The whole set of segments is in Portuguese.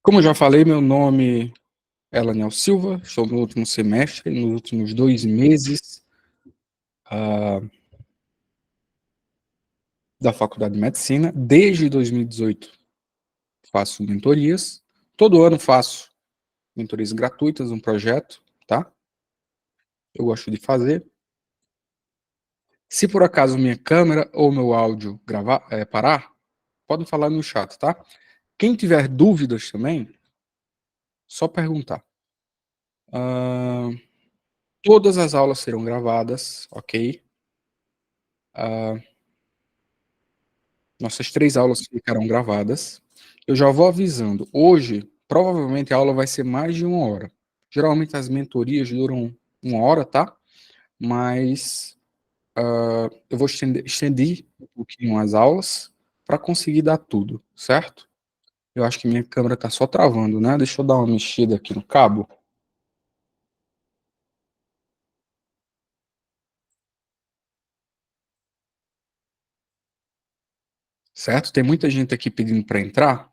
Como eu já falei, meu nome é Laniel Silva, estou no último semestre, nos últimos 2 meses da Faculdade de Medicina. Desde 2018 faço mentorias. Todo ano faço mentorias gratuitas, um projeto, tá? Eu gosto de fazer. Se por acaso minha câmera ou meu áudio parar, podem falar no chat, tá? Quem tiver dúvidas também, só perguntar. Todas as aulas serão gravadas, ok? Nossas 3 aulas ficarão gravadas. Eu já vou avisando. Hoje, provavelmente, a aula vai ser mais de 1 hora. Geralmente, as mentorias duram 1 hora, tá? Mas eu vou estender um pouquinho as aulas para conseguir dar tudo, certo? Eu acho que minha câmera tá só travando, né? Deixa eu dar uma mexida aqui no cabo. Certo? Tem muita gente aqui pedindo para entrar.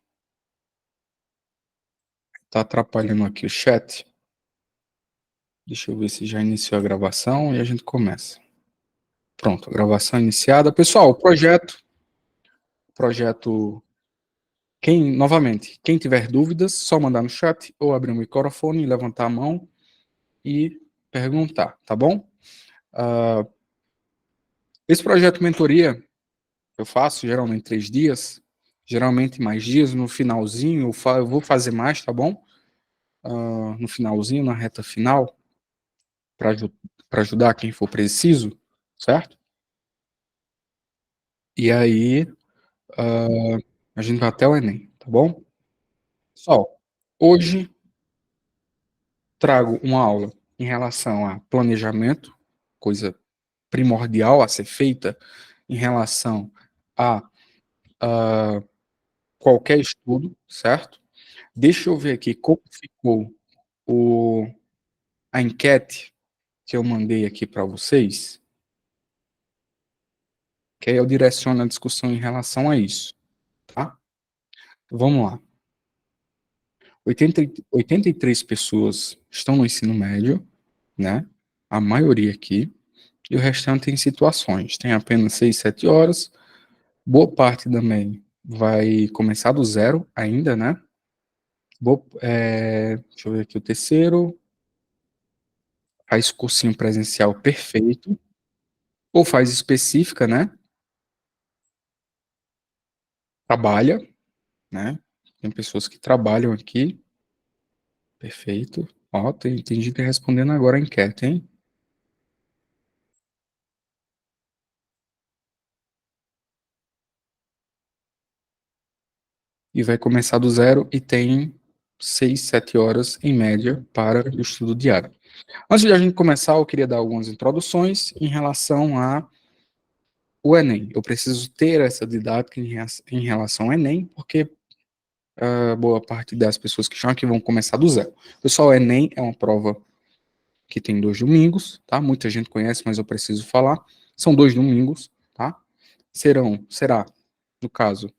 Tá atrapalhando aqui o chat. Deixa eu ver se já iniciou a gravação e a gente começa. Pronto, gravação iniciada. Pessoal, projeto, novamente, quem tiver dúvidas, só mandar no chat ou abrir o microfone, levantar a mão e perguntar, tá bom? Esse projeto mentoria eu faço geralmente 3 dias, geralmente mais dias, no finalzinho eu vou fazer mais, tá bom? No finalzinho, na reta final, para ajudar quem for preciso, certo? E aí, a gente vai até o Enem, tá bom? Pessoal, hoje trago uma aula em relação a planejamento, coisa primordial a ser feita em relação a qualquer estudo, certo? Deixa eu ver aqui como ficou o, a enquete que eu mandei aqui para vocês, que aí eu direciono a discussão em relação a isso, tá? Vamos lá. 83 pessoas estão no ensino médio, né? A maioria aqui. E o restante em situações. Tem apenas 6, 7 horas. Boa parte também vai começar do zero ainda, né? Deixa eu ver aqui o terceiro. Faz cursinho presencial perfeito. Ou faz específica, né? Trabalha, né? Tem pessoas que trabalham aqui. Perfeito. Ó, tem gente respondendo agora a enquete, hein? E vai começar do zero e tem 6, 7 horas em média para o estudo diário. Antes de a gente começar, eu queria dar algumas introduções em relação a o Enem. Eu preciso ter essa didática em relação ao Enem, porque boa parte das pessoas que estão aqui vão começar do zero. Pessoal, o Enem é uma prova que tem 2 domingos, tá? Muita gente conhece, mas eu preciso falar. São 2 domingos, tá? Será, no caso,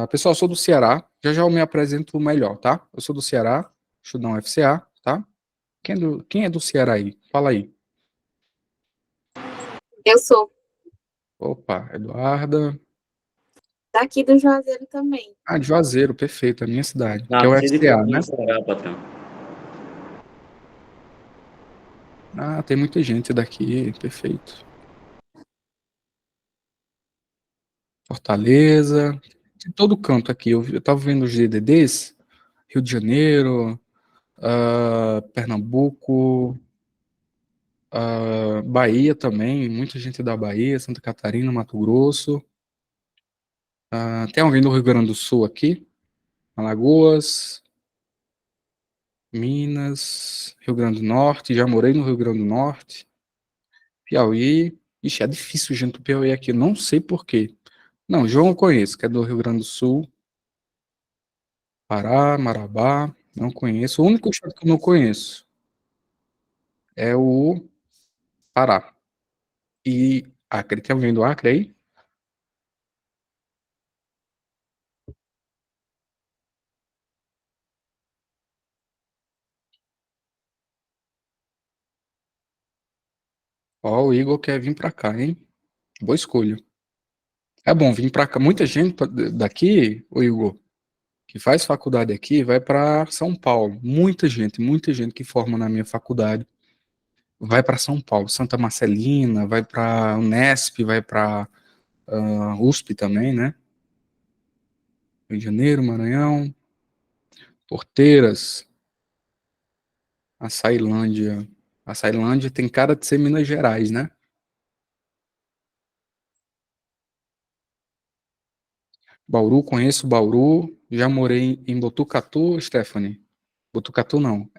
pessoal, eu sou do Ceará, já já eu me apresento melhor, tá? Eu sou do Ceará, estudar um FCA, tá? Quem é do Ceará aí? Fala aí. Eu sou Opa, Eduarda. daqui do Juazeiro também. Ah, de Juazeiro, perfeito, a minha cidade, que é o Nascido e FCA, criado no né? Ceará, patrão. Ah, tem muita gente daqui, perfeito. Fortaleza, de todo canto aqui. Eu tava vendo os DDDs, Rio de Janeiro, Pernambuco, Bahia também, muita gente da Bahia, Santa Catarina, Mato Grosso. Tem alguém do Rio Grande do Sul aqui? Alagoas, Minas, Rio Grande do Norte, já morei no Rio Grande do Norte, Piauí. Ixi, é difícil gente do Piauí aqui, não sei por quê. Não, João eu conheço, que é do Rio Grande do Sul, Pará, Marabá, não conheço. O único estado que eu não conheço é o Pará. E Acre, tem alguém do Acre aí? Ó, o Igor quer vir para cá, hein? Boa escolha. É bom vir para cá. Muita gente daqui, o Igor, que faz faculdade aqui, vai para São Paulo. Muita gente que forma na minha faculdade vai para São Paulo. Santa Marcelina, vai para Unesp, vai para USP também, né? Rio de Janeiro, Maranhão, Porteiras, Açailândia. Açailândia tem cara de ser Minas Gerais, né? Bauru, conheço Bauru. Já morei em Botucatu, Stephanie. Botucatu não.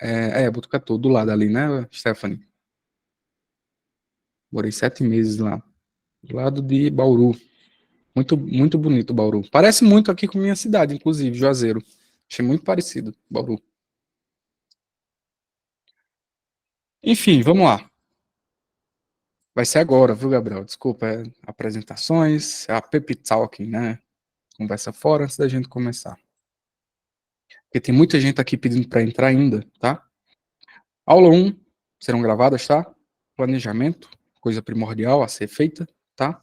Botucatu, do lado ali, né, Stephanie? Morei 7 meses lá. Do lado de Bauru. Muito bonito Bauru. Parece muito aqui com minha cidade, inclusive, Juazeiro. Achei muito parecido, Bauru. Enfim, vamos lá. Vai ser agora, viu, Gabriel? Desculpa, apresentações, é a Pep Talking, né? Conversa fora antes da gente começar. Porque tem muita gente aqui pedindo para entrar ainda, tá? Aula 1 serão gravadas, tá? Planejamento, coisa primordial a ser feita, tá?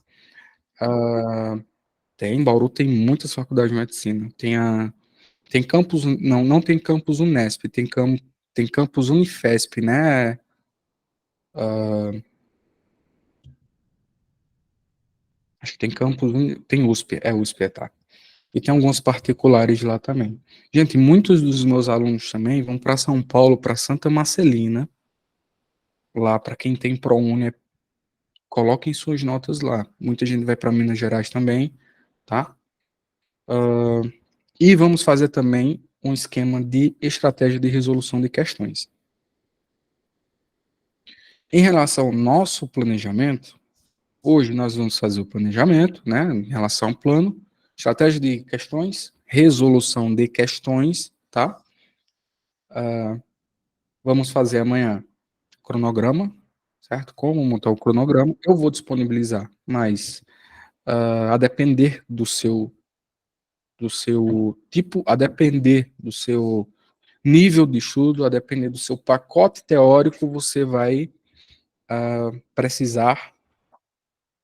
Bauru tem muitas faculdades de medicina. Tem campus, não tem campus Unesp, tem campus Unifesp, né? Acho que tem tem USP, tá? E tem alguns particulares lá também. Gente, muitos dos meus alunos também vão para São Paulo, para Santa Marcelina, lá para quem tem ProUni, coloquem suas notas lá. Muita gente vai para Minas Gerais também, tá? E vamos fazer também um esquema de estratégia de resolução de questões. Em relação ao nosso planejamento, hoje nós vamos fazer o planejamento, né, em relação ao plano, estratégia de questões, resolução de questões, tá? Vamos fazer amanhã cronograma, certo? Como montar o cronograma, eu vou disponibilizar, mas a depender do seu tipo, a depender do seu nível de estudo, a depender do seu pacote teórico, você vai precisar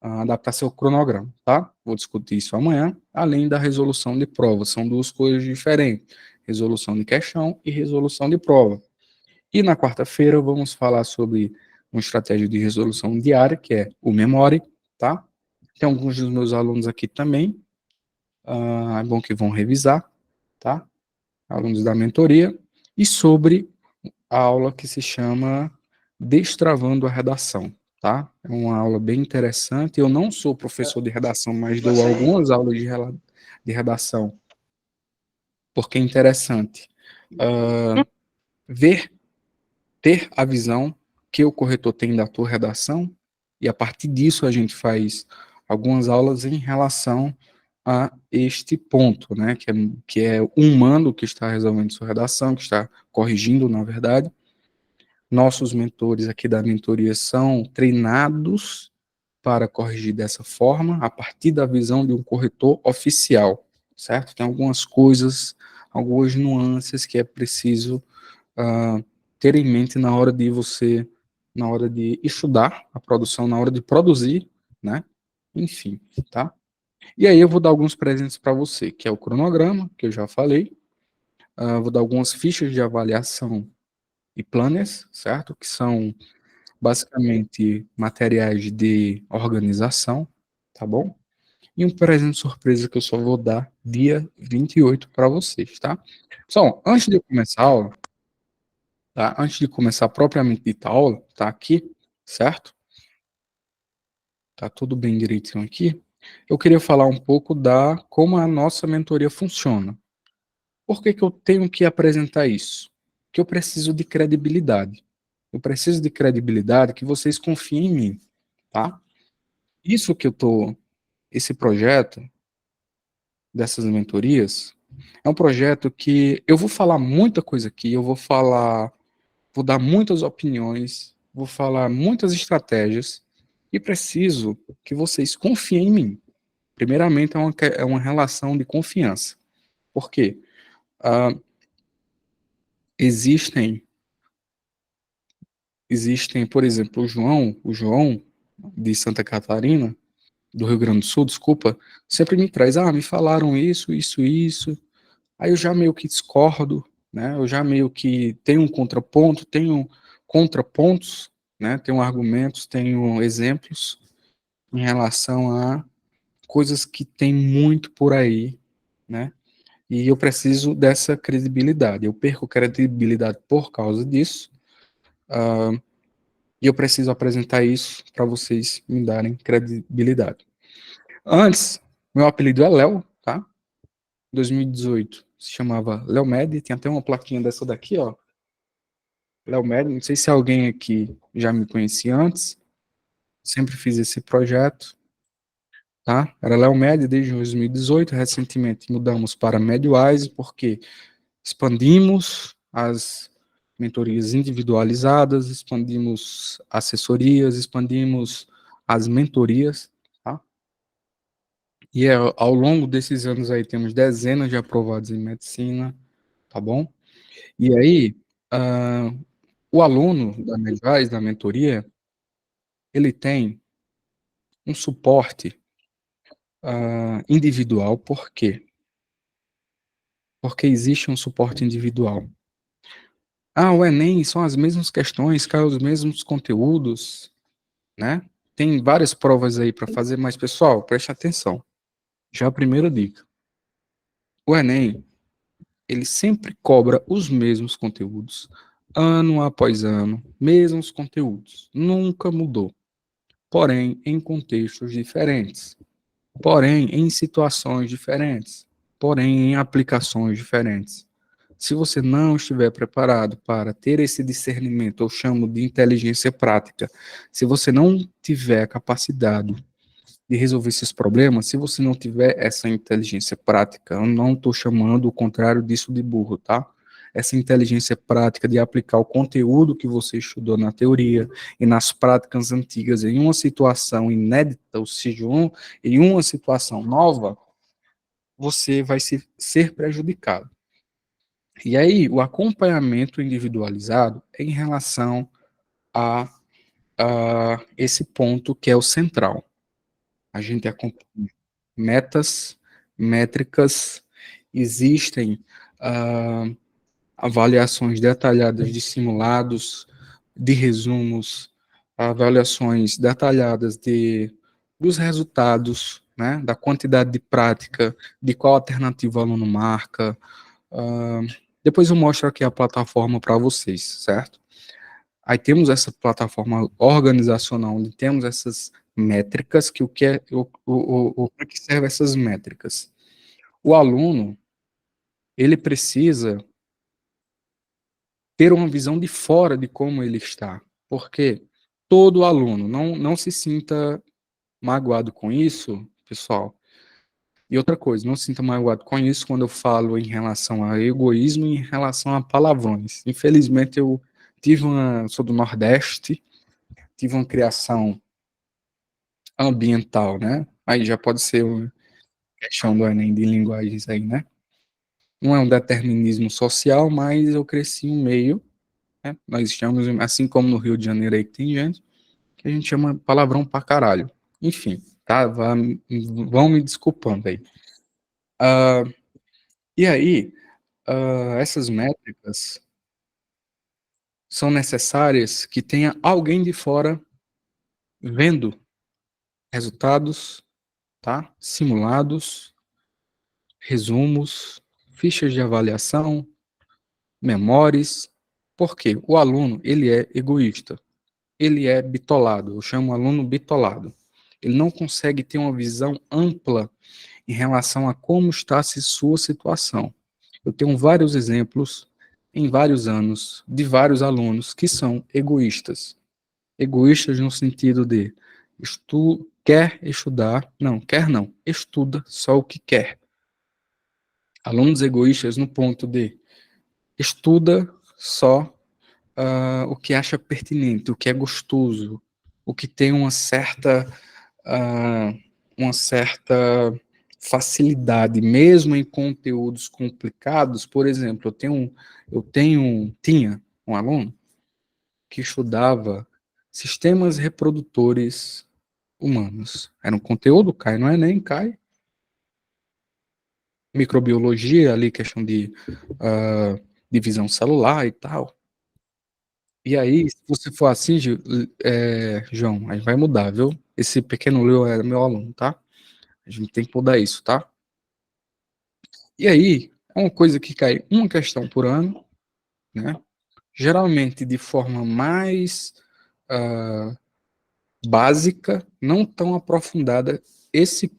adaptar seu cronograma, tá? Vou discutir isso amanhã, além da resolução de prova. São duas coisas diferentes: resolução de questão e resolução de prova. E na quarta-feira vamos falar sobre uma estratégia de resolução diária, que é o Memory, tá? Tem alguns dos meus alunos aqui também, é bom que vão revisar, tá? Alunos da mentoria, e sobre a aula que se chama Destravando a Redação, tá? É uma aula bem interessante. Eu não sou professor de redação, mas dou algumas aulas de redação, porque é interessante ver, ter a visão que o corretor tem da tua redação, e a partir disso a gente faz algumas aulas em relação a este ponto, né? Que é o humano que está resolvendo sua redação, que está corrigindo, na verdade. Nossos mentores aqui da mentoria são treinados para corrigir dessa forma, a partir da visão de um corretor oficial, certo? Tem algumas coisas, algumas nuances que é preciso ter em mente na hora de estudar a produção, na hora de produzir, né? Enfim, tá? E aí eu vou dar alguns presentes para você, que é o cronograma, que eu já falei, vou dar algumas fichas de avaliação e planners, certo? Que são basicamente materiais de organização, tá bom? E um presente surpresa que eu só vou dar dia 28 para vocês, tá? Pessoal, antes de eu começar a aula, tá? Antes de começar propriamente dita a aula, tá aqui, certo? Tá tudo bem direitinho aqui. Eu queria falar um pouco da como a nossa mentoria funciona. Por que que eu tenho que apresentar isso? Que eu preciso de credibilidade. Eu preciso de credibilidade que vocês confiem em mim, tá? Isso que eu tô, esse projeto dessas mentorias é um projeto que eu vou falar muita coisa aqui, vou dar muitas opiniões, vou falar muitas estratégias e preciso que vocês confiem em mim. Primeiramente, é uma relação de confiança. Por quê? Ah, existem, por exemplo, o João, de Santa Catarina, do Rio Grande do Sul, desculpa, sempre me traz, me falaram isso, isso, isso. Aí eu já meio que discordo, né? Eu já meio que tenho um contraponto, tenho contrapontos, né? Tenho argumentos, tenho exemplos em relação a coisas que tem muito por aí, né? E eu preciso dessa credibilidade. Eu perco credibilidade por causa disso, e eu preciso apresentar isso para vocês me darem credibilidade. Antes, meu apelido é Léo, tá? 2018 se chamava Léo Med, tem até uma plaquinha dessa daqui, ó. Léo Med, não sei se alguém aqui já me conhecia antes, sempre fiz esse projeto, tá? Era Léo Med desde 2018, recentemente mudamos para MedWise, porque expandimos as mentorias individualizadas, expandimos assessorias, expandimos as mentorias, tá? E ao longo desses anos aí temos dezenas de aprovados em medicina, tá bom? E aí, ah, o aluno da Medwise, da mentoria, ele tem um suporte individual, por quê? Porque existe um suporte individual. O Enem são as mesmas questões, cai os mesmos conteúdos, né? Tem várias provas aí para fazer, mas, pessoal, preste atenção. Já a primeira dica. O Enem, ele sempre cobra os mesmos conteúdos, ano após ano, mesmos conteúdos. Nunca mudou. Porém, em contextos diferentes. Porém, em situações diferentes. Porém, em aplicações diferentes. Se você não estiver preparado para ter esse discernimento, eu chamo de inteligência prática, se você não tiver a capacidade de resolver esses problemas, se você não tiver essa inteligência prática, eu não estou chamando o contrário disso de burro, tá? Essa inteligência prática de aplicar o conteúdo que você estudou na teoria e nas práticas antigas em uma situação inédita, ou seja, em uma situação nova, você vai ser prejudicado. E aí, o acompanhamento individualizado é em relação a esse ponto que é o central. A gente acompanha metas, métricas, existem uh, avaliações detalhadas de simulados, de resumos, avaliações detalhadas dos resultados, né, da quantidade de prática, de qual alternativa o aluno marca. Depois eu mostro aqui a plataforma para vocês, certo? Aí temos essa plataforma organizacional, onde temos essas métricas, que o que é, para que servem essas métricas? O aluno, ele precisa ter uma visão de fora de como ele está, porque todo aluno, não se sinta magoado com isso, pessoal. E outra coisa, não se sinta magoado com isso quando eu falo em relação a egoísmo e em relação a palavrões. Infelizmente, sou do Nordeste, tive uma criação ambiental, né? Aí já pode ser uma questão do Enem de linguagens aí, né? Não é um determinismo social, mas eu cresci em um meio, né? Nós estamos, assim como no Rio de Janeiro aí que tem gente, que a gente chama palavrão pra caralho. Enfim, tá? Vão me desculpando aí. E aí, essas métricas são necessárias que tenha alguém de fora vendo resultados, tá? Simulados, resumos, fichas de avaliação, memórias. Por quê? O aluno, ele é egoísta. Ele é bitolado. Eu chamo o aluno bitolado. Ele não consegue ter uma visão ampla em relação a como está -se sua situação. Eu tenho vários exemplos em vários anos de vários alunos que são egoístas. Egoístas no sentido de quer estudar, não, quer não, estuda só o que quer. Alunos egoístas no ponto de estuda só o que acha pertinente, o que é gostoso, o que tem uma certa facilidade, mesmo em conteúdos complicados. Por exemplo, tinha um aluno que estudava sistemas reprodutores humanas. Era um conteúdo, cai no Enem, cai. Microbiologia, ali, questão de divisão celular e tal. E aí, se você for assim, João, aí vai mudar, viu? Esse pequeno Leo é meu aluno, tá? A gente tem que mudar isso, tá? E aí, é uma coisa que cai uma questão por ano, né? Geralmente de forma mais ah, básica, não tão aprofundada. Esse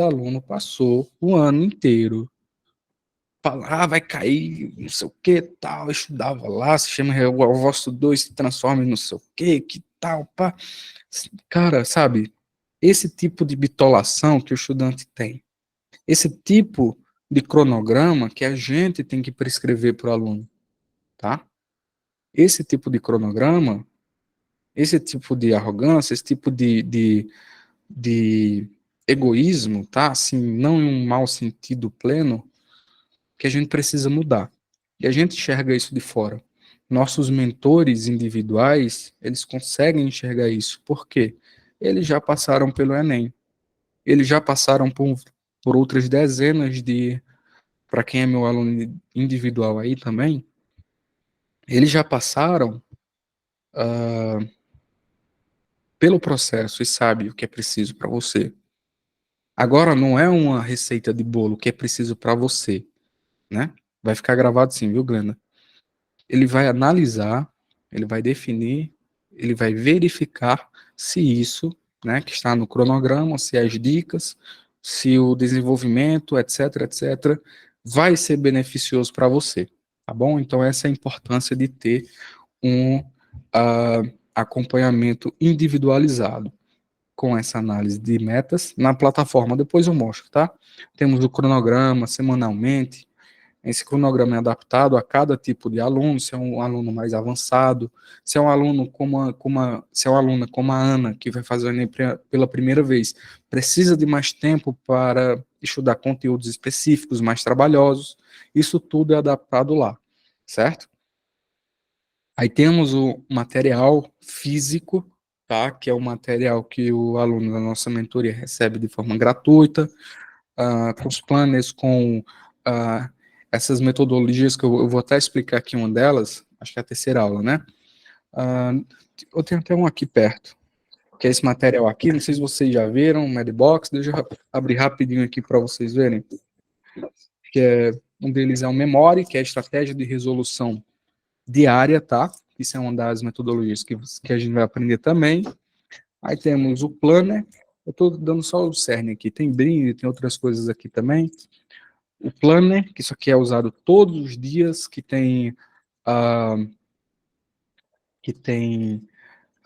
aluno passou o ano inteiro. Vai cair, não sei o que, tal, eu estudava lá, se chama o vosso 2 se transforma em não sei o que tal, pá. Cara, sabe, esse tipo de bitolação que o estudante tem, esse tipo de cronograma que a gente tem que prescrever para o aluno, tá? Esse tipo de cronograma, esse tipo de arrogância, esse tipo de egoísmo, tá? Assim, não em um mau sentido pleno, que a gente precisa mudar. E a gente enxerga isso de fora. Nossos mentores individuais, eles conseguem enxergar isso. Por quê? Eles já passaram pelo Enem. Eles já passaram por outras dezenas de, para quem é meu aluno individual aí também, eles já passaram pelo processo e sabe o que é preciso para você. Agora não é uma receita de bolo que é preciso para você, né? Vai ficar gravado sim, viu, Glenda? Ele vai analisar, ele vai definir, ele vai verificar se isso, né, que está no cronograma, se as dicas, se o desenvolvimento, etc, etc, vai ser beneficioso para você, tá bom? Então essa é a importância de ter um acompanhamento individualizado com essa análise de metas na plataforma. Depois eu mostro, tá? Temos o cronograma semanalmente. Esse cronograma é adaptado a cada tipo de aluno, se é um aluno mais avançado, se é um aluno se é uma aluna como a Ana, que vai fazer o Enem pela primeira vez, precisa de mais tempo para estudar conteúdos específicos, mais trabalhosos, isso tudo é adaptado lá, certo? Aí temos o material físico, tá? Que é o material que o aluno da nossa mentoria recebe de forma gratuita, com os planners, com uh, essas metodologias que eu vou até explicar aqui uma delas, acho que é a terceira aula, né? Eu tenho até um aqui perto, que é esse material aqui, não sei se vocês já viram, o Madbox, deixa eu abrir rapidinho aqui para vocês verem, que é, um deles é o Memory, que é a estratégia de resolução diária, tá? Isso é uma das metodologias que a gente vai aprender também. Aí temos o Planner, eu estou dando só o cerne aqui, tem brinde, tem outras coisas aqui também. O Planner, que isso aqui é usado todos os dias, uh, que tem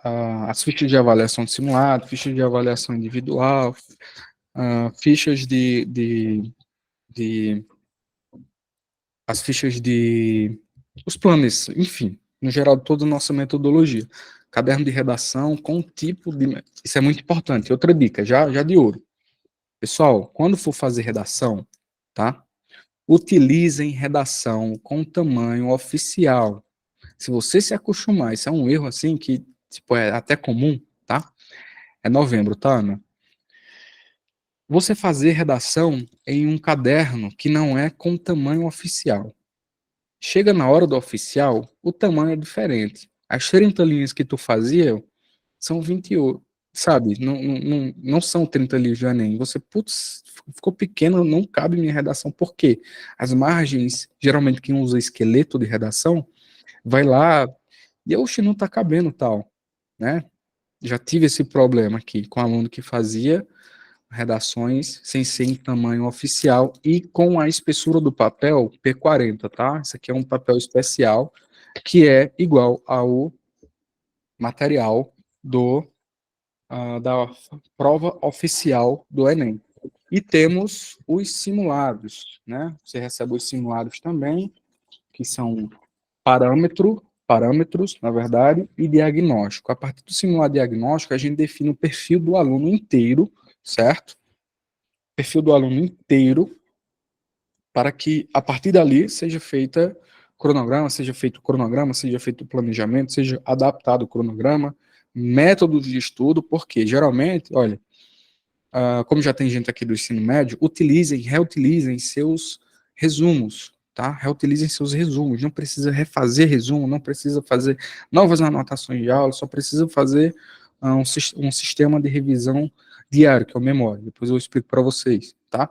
as fichas de avaliação de simulado, fichas de avaliação individual, fichas de as fichas de os planos, enfim, no geral, toda a nossa metodologia. Caderno de redação com tipo de. Isso é muito importante. Outra dica, já de ouro. Pessoal, quando for fazer redação, tá? Utilizem redação com tamanho oficial. Se você se acostumar, isso é um erro assim que tipo, é até comum, tá? É novembro, tá, Ana? Você fazer redação em um caderno que não é com tamanho oficial. Chega na hora do oficial, o tamanho é diferente. As 30 linhas que tu fazia são 28, sabe? Não são 30 linhas de Enem. Você, putz, ficou pequeno, não cabe minha redação. Por quê? As margens, geralmente quem usa esqueleto de redação, vai lá e, oxe, não tá cabendo tal, né? Já tive esse problema aqui com aluno que fazia redações sem ser em tamanho oficial e com a espessura do papel P40, tá? Isso aqui é um papel especial que é igual ao material da prova oficial do Enem. E temos os simulados, né? Você recebe os simulados também, que são parâmetros, na verdade, e diagnóstico. A partir do simulado diagnóstico, a gente define o perfil do aluno inteiro, certo? Perfil do aluno inteiro, para que, a partir dali, seja feito cronograma, seja feito planejamento, seja adaptado o cronograma, métodos de estudo, porque geralmente, olha, como já tem gente aqui do ensino médio, reutilizem seus resumos, tá? Reutilizem seus resumos, não precisa refazer resumo, não precisa fazer novas anotações de aula, só precisa fazer um sistema de revisão diário, que é o memória. Depois eu explico para vocês, tá?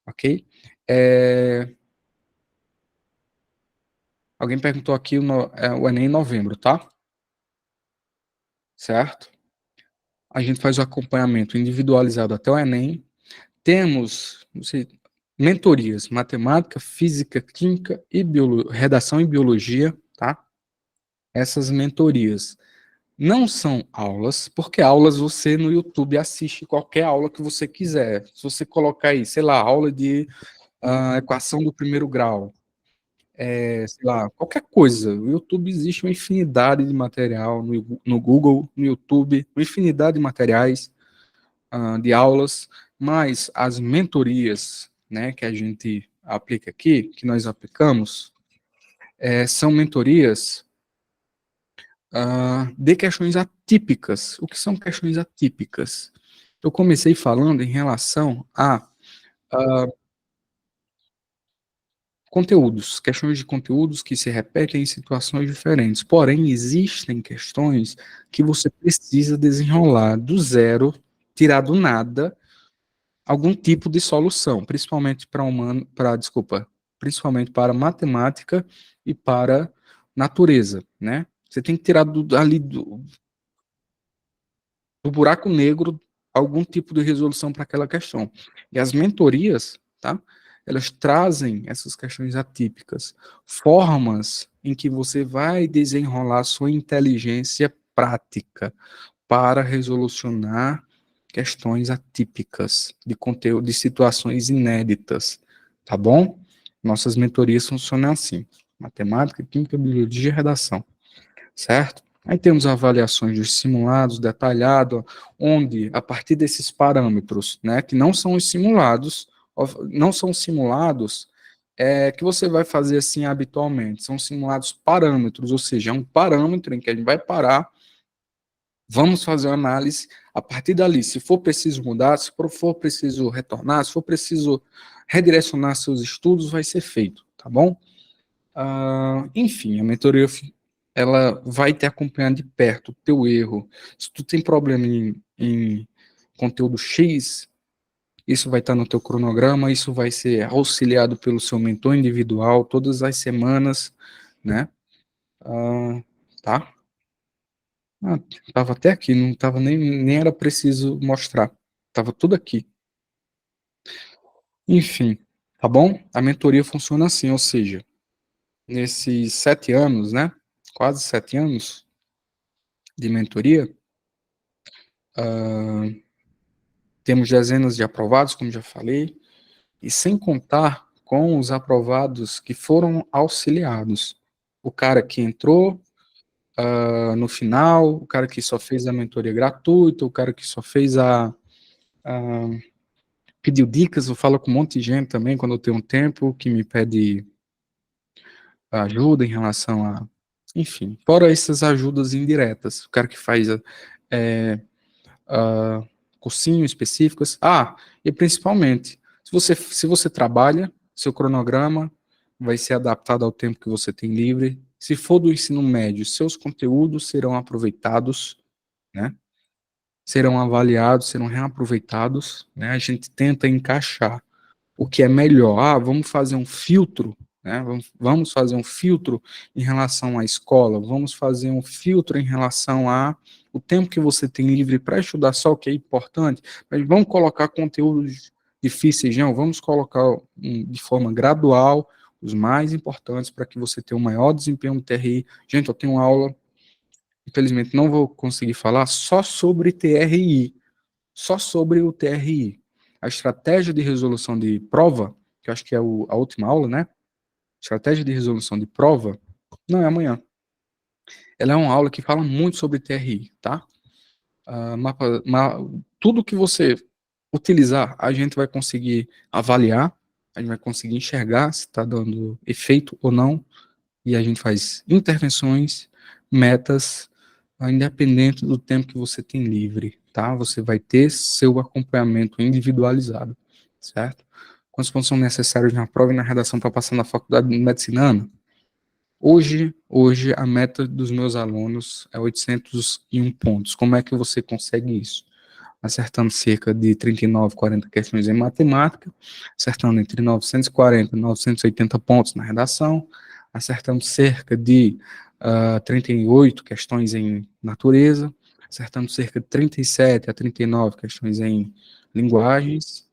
Ok? Alguém perguntou aqui o Enem em novembro, tá? Certo? A gente faz o acompanhamento individualizado até o Enem. Temos, não sei, mentorias, matemática, física, química e redação e biologia, tá? Essas mentorias não são aulas, porque aulas você no YouTube assiste qualquer aula que você quiser. Se você colocar aí, sei lá, aula de equação do primeiro grau, sei lá, qualquer coisa. No YouTube existe uma infinidade de material, no Google, no YouTube, uma infinidade de materiais, de aulas, mas as mentorias, né, que a gente aplica aqui, que nós aplicamos, são mentorias de questões atípicas. O que são questões atípicas? Eu comecei falando em relação a conteúdos, questões de conteúdos que se repetem em situações diferentes. Porém, existem questões que você precisa desenrolar do zero, tirar do nada algum tipo de solução, principalmente principalmente para matemática e para natureza, né? Você tem que tirar do buraco negro algum tipo de resolução para aquela questão. E as mentorias, tá? Elas trazem essas questões atípicas, formas em que você vai desenrolar sua inteligência prática para resolucionar questões atípicas de conteúdo, de situações inéditas, tá bom? Nossas mentorias funcionam assim: matemática, química, biologia e redação, certo? Aí temos avaliações dos simulados detalhado, onde, a partir desses parâmetros, né, que não são os simulados, não são simulados que você vai fazer assim habitualmente, são simulados parâmetros, ou seja, é um parâmetro em que a gente vai parar, vamos fazer uma análise, a partir dali, se for preciso mudar, se for preciso retornar, se for preciso redirecionar seus estudos, vai ser feito, tá bom? Enfim, a mentoria ela vai te acompanhar de perto o teu erro. Se tu tem problema em conteúdo X, isso vai estar no teu cronograma, isso vai ser auxiliado pelo seu mentor individual todas as semanas, né? Tá? Tava até aqui, não tava nem era preciso mostrar. Tava tudo aqui. Enfim, tá bom? A mentoria funciona assim, ou seja, nesses 7 anos, né? Quase 7 anos de mentoria, temos dezenas de aprovados, como já falei, e sem contar com os aprovados que foram auxiliados. O cara que entrou no final, o cara que só fez a mentoria gratuita, o cara que só fez pediu dicas, eu falo com um monte de gente também, quando eu tenho um tempo, que me pede ajuda em relação a... Enfim, fora essas ajudas indiretas, o cara que faz cursinho específicos. E principalmente, se você trabalha, seu cronograma vai ser adaptado ao tempo que você tem livre. Se for do ensino médio, seus conteúdos serão aproveitados, né? Serão avaliados, serão reaproveitados, né? A gente tenta encaixar o que é melhor. Vamos fazer um filtro, né? Vamos fazer um filtro em relação à escola, vamos fazer um filtro em relação a o tempo que você tem livre para estudar só o que é importante, mas vamos colocar conteúdos difíceis, não, vamos colocar de forma gradual os mais importantes para que você tenha um maior desempenho no TRI. Gente, eu tenho uma aula, infelizmente não vou conseguir falar, só sobre TRI, só sobre o TRI. A estratégia de resolução de prova, que eu acho que é a última aula, né? Estratégia de resolução de prova, não é amanhã. Ela é uma aula que fala muito sobre TRI, tá? Tudo que você utilizar, a gente vai conseguir avaliar, a gente vai conseguir enxergar se está dando efeito ou não, e a gente faz intervenções, metas, independente do tempo que você tem livre, tá? Você vai ter seu acompanhamento individualizado, certo? Quantos pontos são necessários na prova e na redação para passar na faculdade de medicina? Ana? Hoje, a meta dos meus alunos é 801 pontos. Como é que você consegue isso? Acertando cerca de 39, 40 questões em matemática, acertando entre 940 e 980 pontos na redação, acertando cerca de 38 questões em natureza, acertando cerca de 37 a 39 questões em linguagens.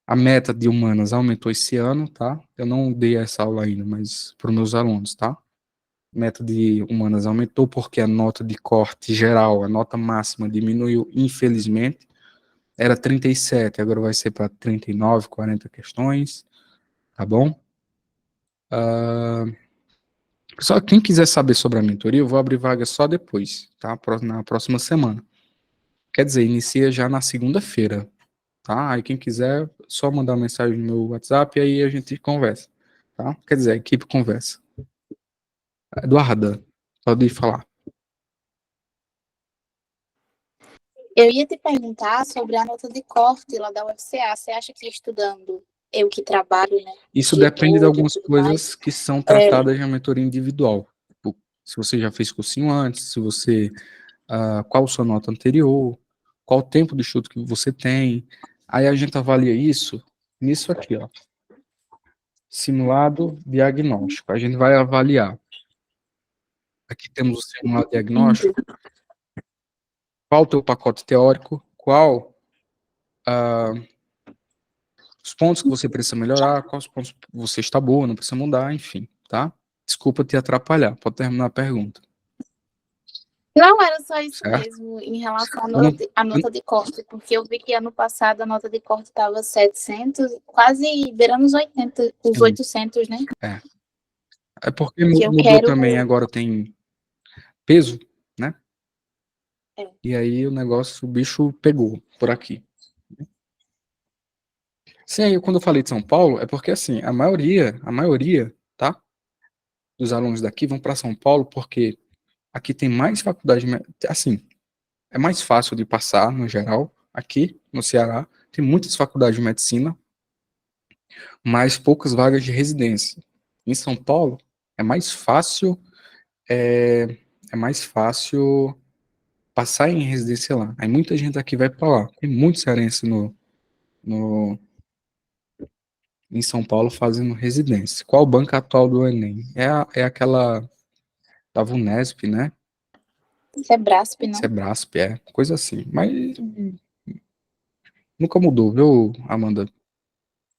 A meta de humanas aumentou esse ano, tá? Eu não dei essa aula ainda, mas para os meus alunos, tá? Meta de humanas aumentou porque a nota de corte geral, a nota máxima diminuiu, infelizmente. Era 37, agora vai ser para 39, 40 questões, tá bom? Só quem quiser saber sobre a mentoria, eu vou abrir vaga só depois, tá? Na próxima semana. Quer dizer, inicia já na segunda-feira, tá? Aí quem quiser, só mandar uma mensagem no meu WhatsApp e aí a gente conversa, tá? Quer dizer, a equipe conversa. Eduarda, pode falar. Eu ia te perguntar sobre a nota de corte lá da UFCA. Você acha que estudando, eu que trabalho, né? Isso depende de todo e algumas tudo mais, coisas que são tratadas na mentoria individual. Se você já fez cursinho antes, se você qual a sua nota anterior, qual o tempo de estudo que você tem. Aí a gente avalia isso nisso aqui, ó. Simulado diagnóstico. A gente vai avaliar. Aqui temos o simulado diagnóstico. Qual o teu pacote teórico? Qual os pontos que você precisa melhorar? Quais os pontos que você está boa, não precisa mudar, enfim, tá? Desculpa te atrapalhar. Pode terminar a pergunta. Não, era só isso Certo? mesmo, em relação à Eu nota de corte, porque eu vi que ano passado a nota de corte estava 700, quase beirando os 80, os 800, né? É porque Que eu mudou quero. também, agora tem peso, né? É. E aí o negócio, o bicho pegou por aqui. Sim, aí quando eu falei de São Paulo, é porque assim, a maioria, tá? Dos alunos daqui vão para São Paulo porque aqui tem mais faculdade, assim, é mais fácil de passar no geral. Aqui no Ceará tem muitas faculdades de medicina, mas poucas vagas de residência. Em São Paulo é mais fácil, é mais fácil passar em residência lá. Aí muita gente aqui vai para lá. Tem muito cearense no, em São Paulo fazendo residência. Qual banca atual do Enem? É aquela da Vunesp, né? Sebrasp, não? Sebrasp, coisa assim. Mas nunca mudou, viu, Amanda?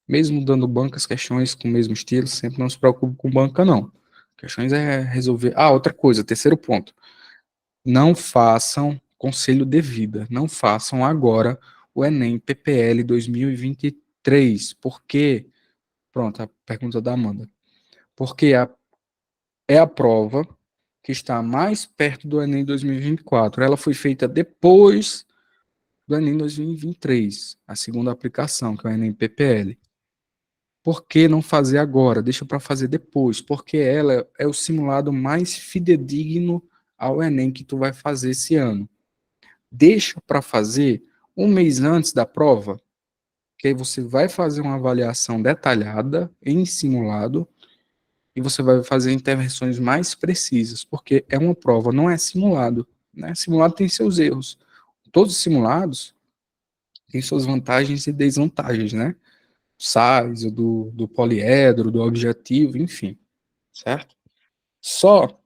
Mesmo dando bancas, questões com o mesmo estilo, sempre não se preocupe com banca, não. Questões é resolver. Ah, outra coisa, terceiro ponto. Não façam conselho de vida. Não façam agora o Enem PPL 2023. Por quê? Pronto, a pergunta da Amanda. Porque é a prova que está mais perto do Enem 2024. Ela foi feita depois do Enem 2023, a segunda aplicação, que é o Enem PPL. Por que não fazer agora? Deixa para fazer depois, porque ela é o simulado mais fidedigno ao Enem que tu vai fazer esse ano. Deixa para fazer um mês antes da prova, que aí você vai fazer uma avaliação detalhada em simulado e você vai fazer intervenções mais precisas, porque é uma prova, não é simulado, né? Simulado tem seus erros. Todos os simulados têm suas vantagens e desvantagens, né? Sais, do poliedro, do objetivo, enfim, certo? Só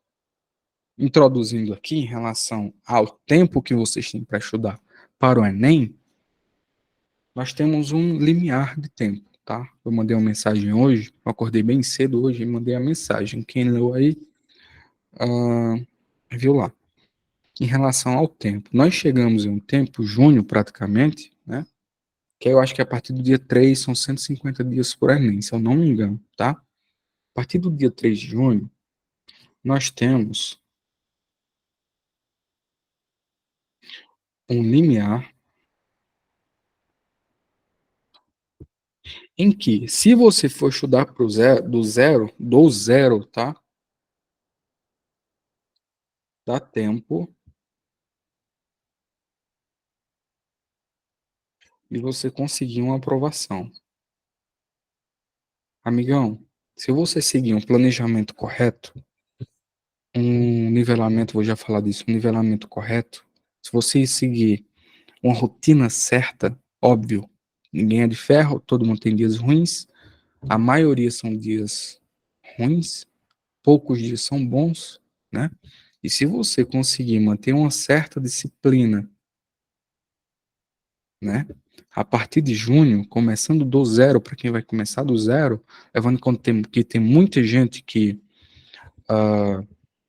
introduzindo aqui em relação ao tempo que vocês têm para estudar para o Enem, nós temos um limiar de tempo, tá? Eu mandei uma mensagem hoje, eu acordei bem cedo hoje e mandei a mensagem. Quem leu aí, viu lá. Em relação ao tempo, nós chegamos em um tempo, junho praticamente, né? Que eu acho que a partir do dia 3 são 150 dias por Enem, se eu não me engano, tá? A partir do dia 3 de junho, nós temos um limiar em que, se você for estudar do zero, tá? Dá tempo e você conseguir uma aprovação. Amigão, se você seguir um planejamento correto, um nivelamento, vou já falar disso, um nivelamento correto, se você seguir uma rotina certa, óbvio, ninguém é de ferro, todo mundo tem dias ruins, a maioria são dias ruins, poucos dias são bons, né? E se você conseguir manter uma certa disciplina, né? A partir de junho, começando do zero, para quem vai começar do zero, levando em conta que tem muita gente que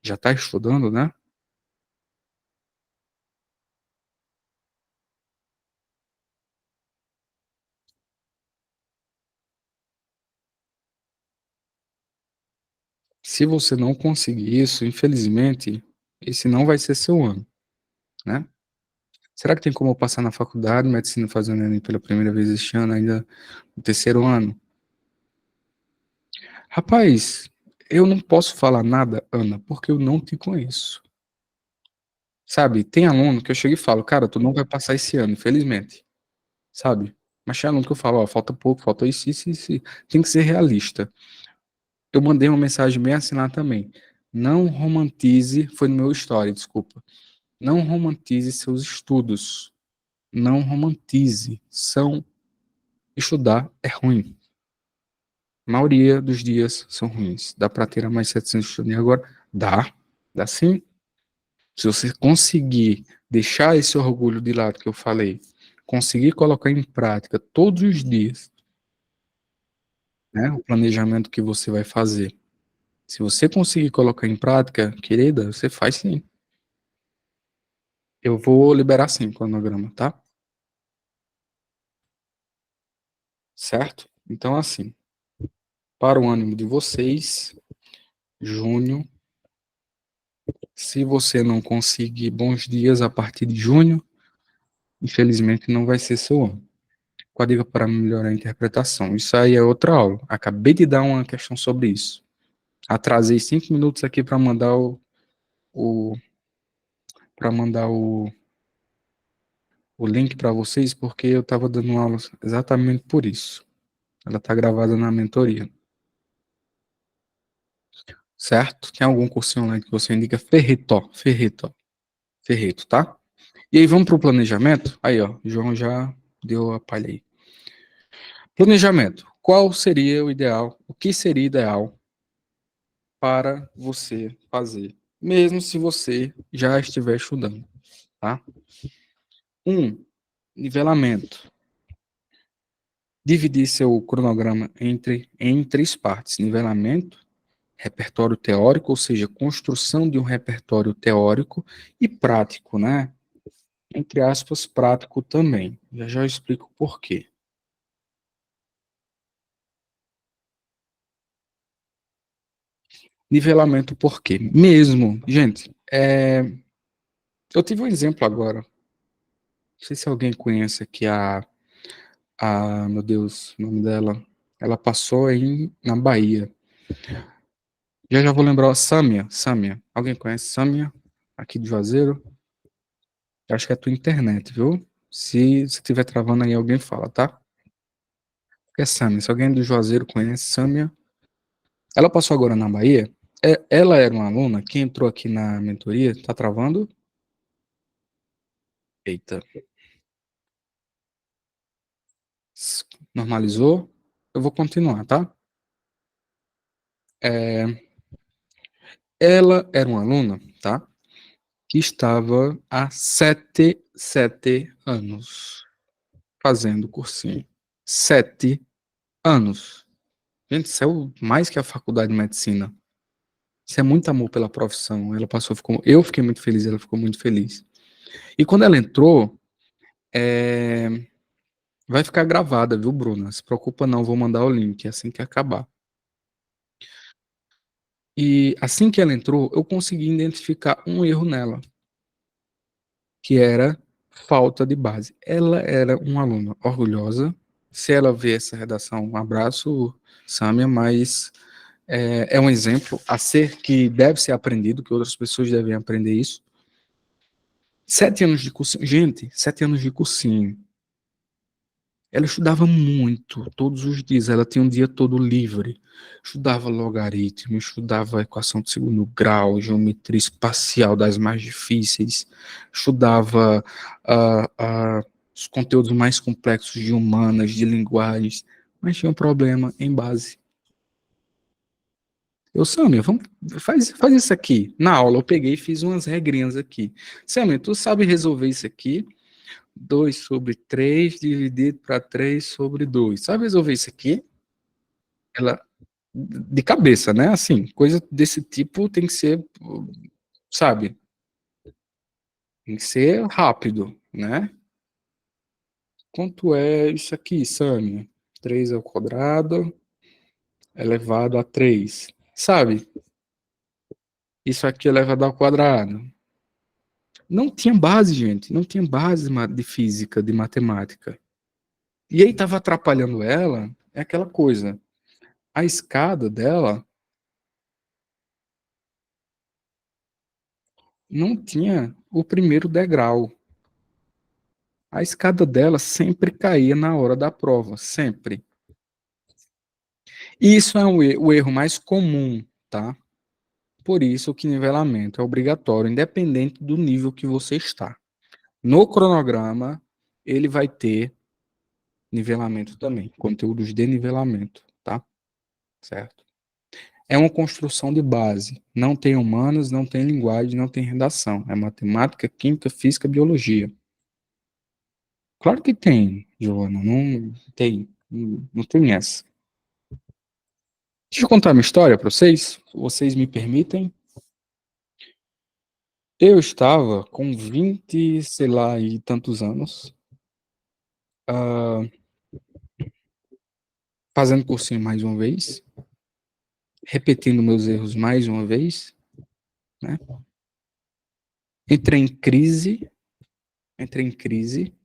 já está estudando, né? Se você não conseguir isso, infelizmente, esse não vai ser seu ano, né? Será que tem como eu passar na faculdade, medicina fazendo Enem pela primeira vez este ano, ainda no terceiro ano? Rapaz, eu não posso falar nada, Ana, porque eu não te conheço. Sabe, tem aluno que eu chego e falo, cara, tu não vai passar esse ano, infelizmente. Sabe? Mas tem aluno que eu falo, ó, falta pouco, falta isso, isso, isso. Tem que ser realista. Eu mandei uma mensagem bem assim lá também. Não romantize, foi no meu story, desculpa. Não romantize seus estudos. Não romantize. Estudar é ruim. A maioria dos dias são ruins. Dá para tirar mais 700 estudantes agora? Dá sim. Se você conseguir deixar esse orgulho de lado que eu falei, conseguir colocar em prática todos os dias, né, o planejamento que você vai fazer. Se você conseguir colocar em prática, querida, você faz sim. Eu vou liberar sim o cronograma, tá? Certo? Então, assim, para o ânimo de vocês, junho, se você não conseguir bons dias a partir de junho, infelizmente não vai ser seu ano. Com a dica para melhorar a interpretação. Isso aí é outra aula. Acabei de dar uma questão sobre isso. Atrasei 5 minutos aqui para mandar o para mandar o link para vocês, porque eu estava dando aula exatamente por isso. Ela está gravada na mentoria. Certo? Tem algum cursinho online que você indica? Ferreto, tá? E aí, vamos para o planejamento? Aí, ó, o João já deu a palha aí. Planejamento. Qual seria o ideal? O que seria ideal para você fazer, mesmo se você já estiver estudando, tá? Nivelamento. Dividir seu cronograma em três partes: nivelamento, repertório teórico, ou seja, construção de um repertório teórico, e prático, né? Entre aspas, prático também. Já já eu explico por quê. Nivelamento por quê? Mesmo, gente, eu tive um exemplo agora. Não sei se alguém conhece aqui meu Deus, o nome dela. Ela passou na Bahia. Já já vou lembrar, Sâmia. Alguém conhece Sâmia? Aqui de Juazeiro? Acho que é a tua internet, viu? Se estiver travando aí, alguém fala, tá? É Sâmia. Se alguém do Juazeiro conhece Sâmia. Ela passou agora na Bahia. Ela era uma aluna que entrou aqui na mentoria. Tá travando? Eita. Normalizou? Eu vou continuar, tá? Ela era uma aluna, tá? Que estava há sete anos fazendo cursinho. 7 anos. Gente, isso é mais que a faculdade de medicina. Isso é muito amor pela profissão. Ela passou, eu fiquei muito feliz, ela ficou muito feliz. E quando ela entrou, vai ficar gravada, viu, Bruna? Se preocupa não, vou mandar o link assim que acabar. E assim que ela entrou, eu consegui identificar um erro nela, que era falta de base. Ela era uma aluna orgulhosa. Se ela vê essa redação, um abraço, Sâmia, mas é um exemplo a ser que deve ser aprendido, que outras pessoas devem aprender isso. 7 anos de cursinho. Gente, 7 anos de cursinho. Ela estudava muito, todos os dias. Ela tinha um dia todo livre. Estudava logaritmo, estudava equação de segundo grau, geometria espacial das mais difíceis, estudava os conteúdos mais complexos de humanas, de linguagens, mas tinha um problema em base. Sammy, faz isso aqui. Na aula eu peguei e fiz umas regrinhas aqui. Sammy, tu sabe resolver isso aqui? 2/3 dividido para 3/2. Sabe resolver isso aqui? Ela, de cabeça, né? Assim, coisa desse tipo tem que ser, sabe? Tem que ser rápido, né? Quanto é isso aqui, Sammy? 3² elevado a 3. Sabe? Isso aqui elevado ao quadrado. Não tinha base, gente. Não tinha base de física, de matemática. E aí estava atrapalhando ela, é aquela coisa. A escada dela não tinha o primeiro degrau. A escada dela sempre caía na hora da prova, sempre. E isso é o erro mais comum, tá? Por isso que nivelamento é obrigatório, independente do nível que você está. No cronograma, ele vai ter nivelamento também, conteúdos de nivelamento, tá? Certo? É uma construção de base. Não tem humanas, não tem linguagem, não tem redação. É matemática, química, física, biologia. Claro que tem, Giovana. Não tem. Não tem essa. Deixa eu contar uma história para vocês. Se vocês me permitem. Eu estava com 20, sei lá, e tantos anos, fazendo cursinho mais uma vez, repetindo meus erros mais uma vez, né? Entrei em crise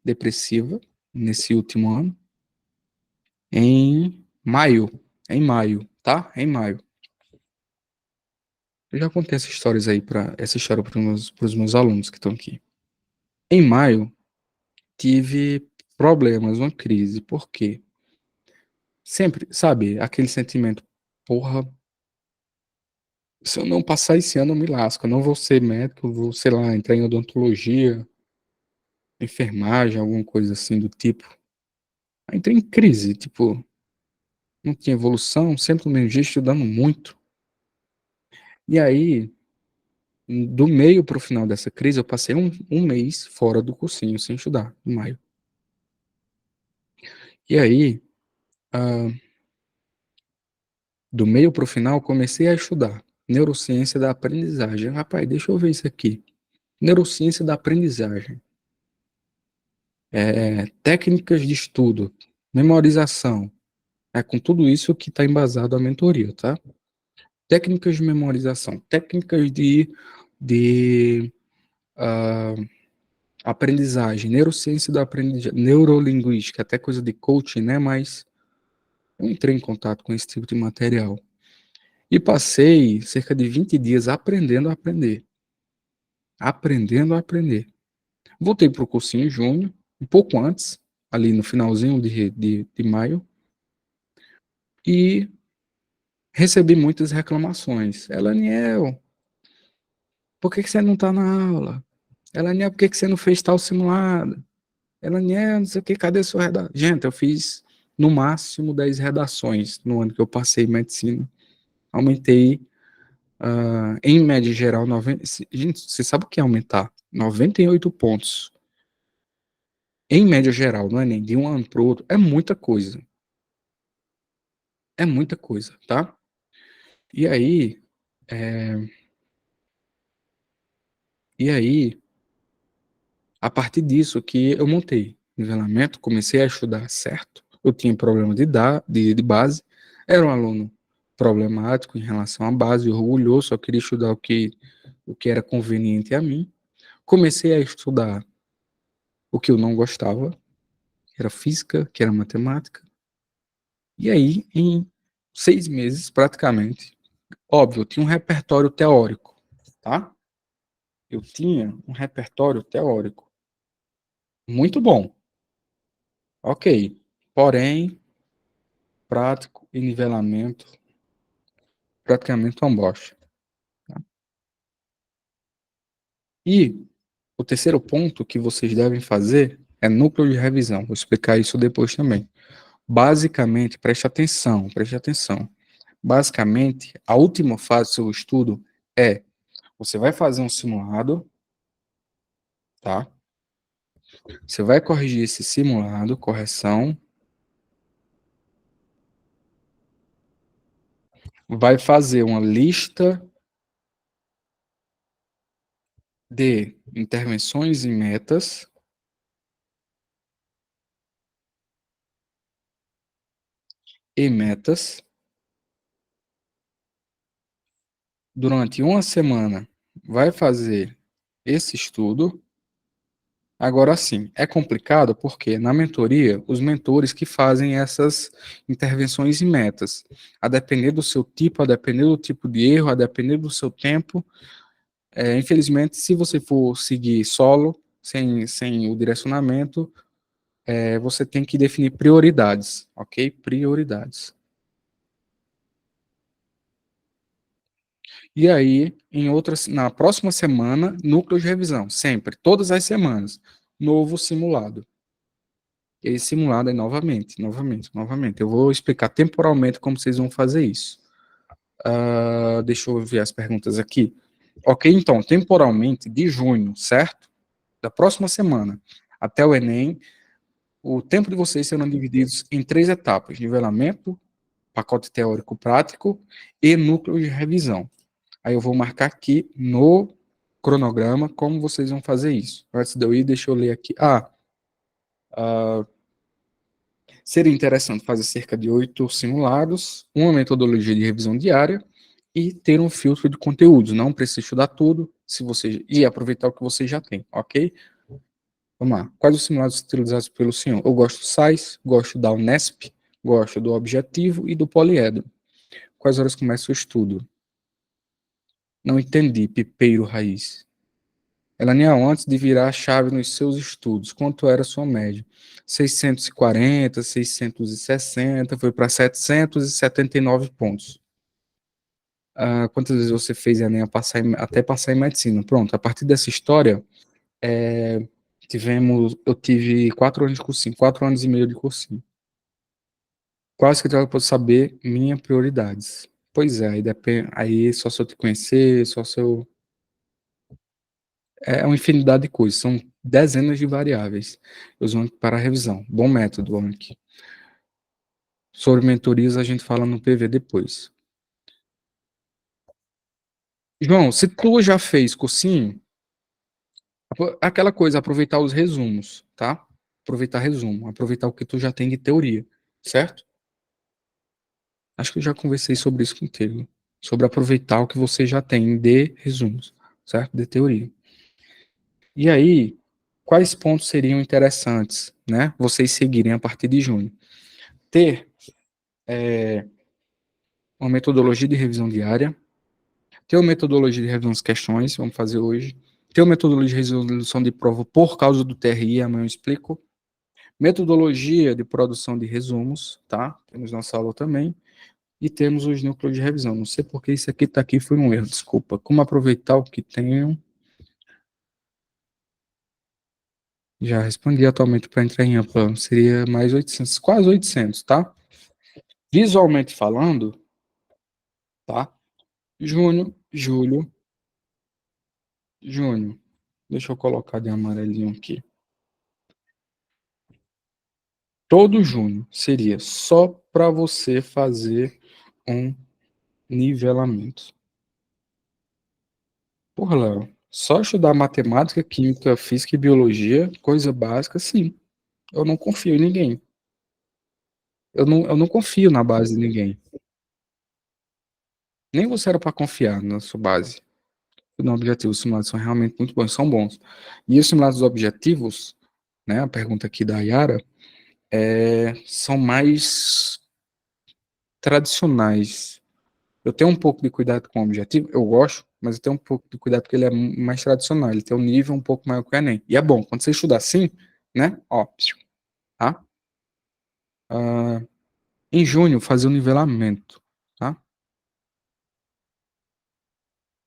depressiva nesse último ano, em maio, tá? Em maio. Eu já contei essa história para os meus alunos que estão aqui. Em maio, tive problemas, uma crise. Por quê? Sempre, sabe, aquele sentimento, porra, se eu não passar esse ano, eu me lasco. Eu não vou ser médico, eu vou, sei lá, entrar em odontologia, enfermagem, alguma coisa assim do tipo. Aí entrei em crise, tipo, não tinha evolução, sempre no mesmo jeito, estudando muito. E aí, do meio para o final dessa crise, eu passei um mês fora do cursinho, sem estudar, em maio. E aí, do meio para o final, comecei a estudar neurociência da aprendizagem. Rapaz, deixa eu ver isso aqui. Neurociência da aprendizagem. Técnicas de estudo, memorização. É com tudo isso que está embasado a mentoria, tá? Técnicas de memorização, técnicas de aprendizagem, neurociência da aprendizagem, neurolinguística, até coisa de coaching, né? Mas eu entrei em contato com esse tipo de material. E passei cerca de 20 dias aprendendo a aprender. Aprendendo a aprender. Voltei para o cursinho em junho, um pouco antes, ali no finalzinho de maio, e recebi muitas reclamações. Elaniel, por que você não está na aula? Elaniel, por que você não fez tal simulado? Elaniel, não sei o que, cadê sua redação? Gente, eu fiz no máximo 10 redações no ano que eu passei em medicina. Aumentei, em média geral, 90. Gente, você sabe o que é aumentar? 98 pontos. Em média geral, não é nem de um ano para o outro, é muita coisa. É muita coisa, tá? E aí, é, e aí, a partir disso que eu montei nivelamento, comecei a estudar certo. Eu tinha problema de base, era um aluno problemático em relação à base, orgulhoso, só queria estudar o que era conveniente a mim. Comecei a estudar o que eu não gostava, que era física, que era matemática. E aí, em 6 meses, praticamente, óbvio, eu tinha um repertório teórico, tá? Eu tinha um repertório teórico muito bom. Ok. porém, prático e nivelamento, praticamente uma bosta. Tá? E o terceiro ponto que vocês devem fazer é núcleo de revisão. Vou explicar isso depois também. Basicamente, preste atenção, preste atenção. Basicamente, a última fase do seu estudo é, você vai fazer um simulado, tá? Você vai corrigir esse simulado, correção. Vai fazer uma lista de intervenções e metas. Durante uma semana, vai fazer esse estudo. Agora sim, é complicado porque na mentoria, os mentores que fazem essas intervenções e metas. A depender do seu tipo, a depender do tipo de erro, a depender do seu tempo. Infelizmente, se você for seguir solo, sem o direcionamento, você tem que definir prioridades, ok? Prioridades. E aí, na próxima semana, núcleo de revisão, sempre, todas as semanas, novo simulado. E esse simulado é novamente. Eu vou explicar temporalmente como vocês vão fazer isso. Deixa eu ver as perguntas aqui. Ok, então, temporalmente, de junho, certo? Da próxima semana até o Enem, o tempo de vocês serão divididos em 3 etapas: nivelamento, pacote teórico prático e núcleo de revisão. Aí eu vou marcar aqui no cronograma como vocês vão fazer isso. Antes de eu ir, deixa eu ler aqui. Seria interessante fazer cerca de 8 simulados, uma metodologia de revisão diária e ter um filtro de conteúdos. Não precisa estudar tudo, e aproveitar o que você já tem, ok? Vamos lá. Quais os simulados utilizados pelo senhor? Eu gosto do SAIS, gosto da Unesp, gosto do Objetivo e do Poliedro. Quais horas começa o estudo? Não entendi, pipeiro raiz. Elaniel, antes de virar a chave nos seus estudos, quanto era a sua média? 640, 660, foi para 779 pontos. Quantas vezes você fez Enem até passar em medicina? Pronto, a partir dessa história, eu tive 4 anos de cursinho, 4 anos e meio de cursinho. Quase que eu posso saber minhas prioridades. Pois é, aí só se eu te conhecer, só se eu... É uma infinidade de coisas, são dezenas de variáveis. Eu uso para a revisão. Bom método, Anki. Sobre mentorias a gente fala no PV depois. João, se tu já fez cursinho, aquela coisa, aproveitar os resumos, tá? Aproveitar resumo, aproveitar o que tu já tem de teoria, certo? Acho que eu já conversei sobre isso contigo. Sobre aproveitar o que você já tem de resumos, certo? De teoria. E aí, quais pontos seriam interessantes, né? Vocês seguirem a partir de junho? Ter uma metodologia de revisão diária, ter uma metodologia de revisão das questões, vamos fazer hoje, ter uma metodologia de resolução de prova por causa do TRI, amanhã eu explico, metodologia de produção de resumos, tá? Temos nossa aula também, e temos os núcleos de revisão. Não sei porque isso aqui está aqui, foi um erro, desculpa. Como aproveitar o que tenho? Já respondi atualmente para entrar em ampla, seria mais 800, quase 800, tá? Visualmente falando, tá? Junho, julho, junho. Deixa eu colocar de amarelinho aqui. Todo junho seria só para você fazer um nivelamento. Porra, Léo, só estudar matemática, química, física e biologia, coisa básica, sim. Eu não confio em ninguém. Eu não confio na base de ninguém. Nem você era para confiar na sua base. No objetivo, os simulados são realmente muito bons, são bons. E os simulados objetivos, né, a pergunta aqui da Yara, são mais tradicionais. Eu tenho um pouco de cuidado com o objetivo, eu gosto, mas eu tenho um pouco de cuidado porque ele é mais tradicional, ele tem um nível um pouco maior que o Enem. E é bom, quando você estudar assim, né, ó, tá? Ah, em junho, fazer o nivelamento, tá?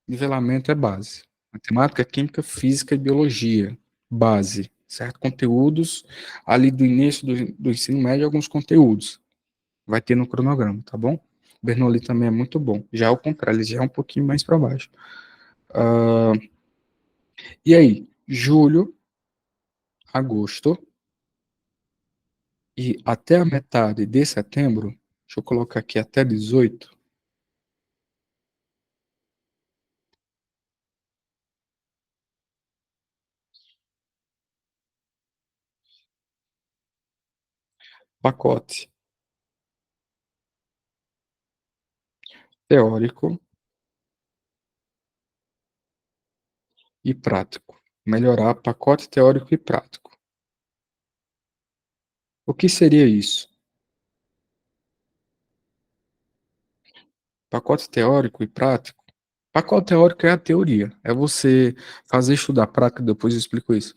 Nivelamento é base. Matemática, química, física e biologia, base, certo? Conteúdos, ali do início do ensino médio, alguns conteúdos. Vai ter no cronograma, tá bom? Bernoulli também é muito bom. Já ao contrário, ele já é um pouquinho mais para baixo. Ah, e aí, julho, agosto e até a metade de setembro, deixa eu colocar aqui até 18, pacote teórico e prático. Melhorar pacote teórico e prático. O que seria isso? Pacote teórico e prático. Pacote teórico é a teoria, é você fazer estudar prática, depois eu explico isso.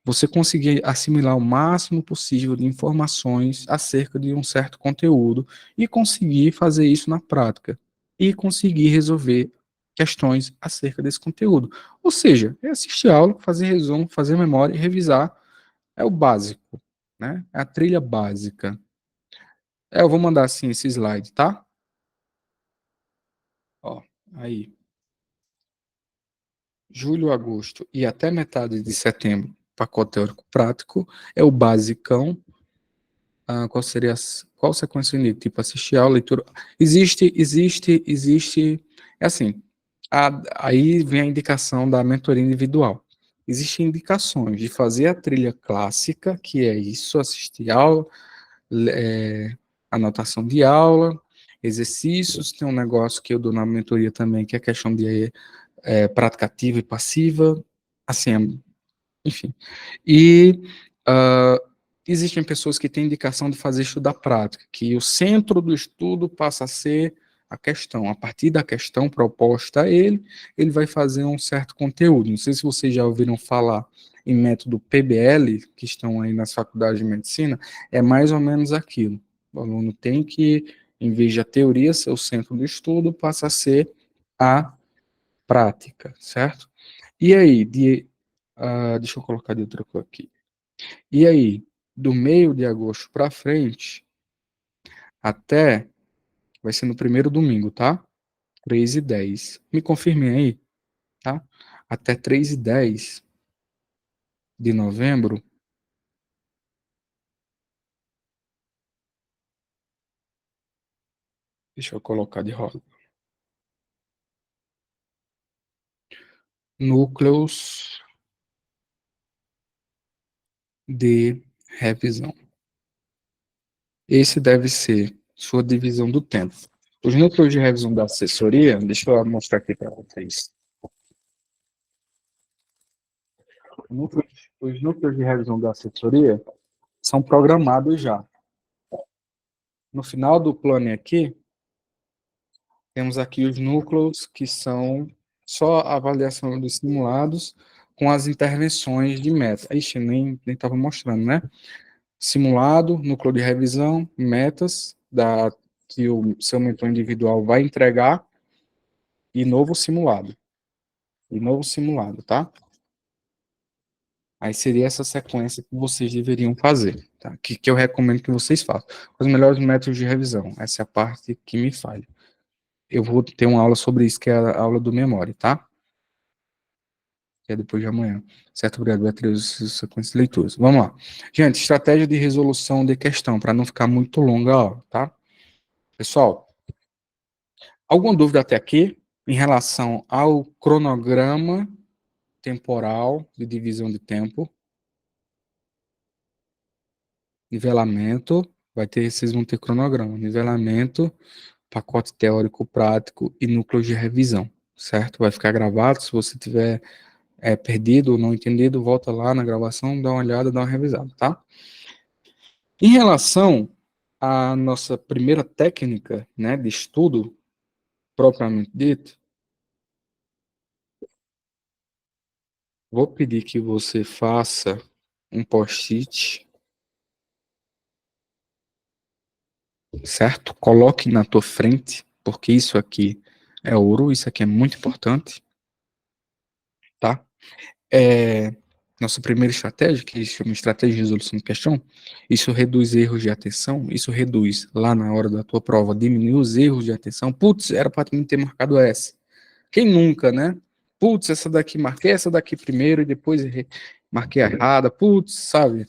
Você conseguir assimilar o máximo possível de informações acerca de um certo conteúdo e conseguir fazer isso na prática e conseguir resolver questões acerca desse conteúdo. Ou seja, é assistir a aula, fazer resumo, fazer memória e revisar. É o básico, né? É a trilha básica. Eu vou mandar assim esse slide, tá? Ó, aí. Julho, agosto e até metade de setembro, pacote teórico prático, é o basicão. Qual seria, qual sequência unida? Tipo, assistir aula, leitura. Existe, é assim, aí vem a indicação da mentoria individual. Existem indicações de fazer a trilha clássica, que é isso, assistir aula, é, anotação de aula, exercícios, tem um negócio que eu dou na mentoria também, que é a questão de prática ativa e passiva, assim, enfim. E existem pessoas que têm indicação de fazer estudo da prática, que o centro do estudo passa a ser a questão. A partir da questão proposta a ele, ele vai fazer um certo conteúdo. Não sei se vocês já ouviram falar em método PBL, que estão aí nas faculdades de medicina, é mais ou menos aquilo. O aluno tem que, em vez de a teoria ser o centro do estudo, passa a ser a prática, certo? E aí, deixa eu colocar de outra cor aqui. E aí, do meio de agosto para frente, até, vai ser no primeiro domingo, tá? 3 e 10. Me confirmem aí, tá? Até 3 e 10 de novembro, deixa eu colocar de roda. Núcleos de revisão. Esse deve ser sua divisão do tempo. Os núcleos de revisão da assessoria, deixa eu mostrar aqui para vocês. Os núcleos de revisão da assessoria são programados já. No final do plano aqui, temos aqui os núcleos que são só a avaliação dos simulados com as intervenções de meta. Ixi, nem estava mostrando, né? Simulado, núcleo de revisão, metas que o seu mentor individual vai entregar e novo simulado. E novo simulado, tá? Aí seria essa sequência que vocês deveriam fazer, tá? Que eu recomendo que vocês façam. Os melhores métodos de revisão. Essa é a parte que me falha. Eu vou ter uma aula sobre isso, que é a aula do memória, tá? Que é depois de amanhã. Certo? Obrigado, Beatriz, sequência de leituras. Vamos lá. Gente, estratégia de resolução de questão, para não ficar muito longa a aula, tá? Pessoal, alguma dúvida até aqui em relação ao cronograma temporal de divisão de tempo? Nivelamento, vocês vão ter cronograma, nivelamento, pacote teórico prático e núcleo de revisão, certo? Vai ficar gravado, se você tiver perdido ou não entendido, volta lá na gravação, dá uma olhada, dá uma revisada, tá? Em relação à nossa primeira técnica, né, de estudo, propriamente dito, vou pedir que você faça um post-it certo? Coloque na tua frente, porque isso aqui é ouro, isso aqui é muito importante, tá? Nossa primeira estratégia, que se chama estratégia de resolução de questão, isso reduz erros de atenção, isso reduz lá na hora da tua prova, diminui os erros de atenção. Putz, era para mim ter marcado essa. Quem nunca, né? Putz, essa daqui, marquei essa daqui primeiro e depois marquei a errada. Putz, sabe?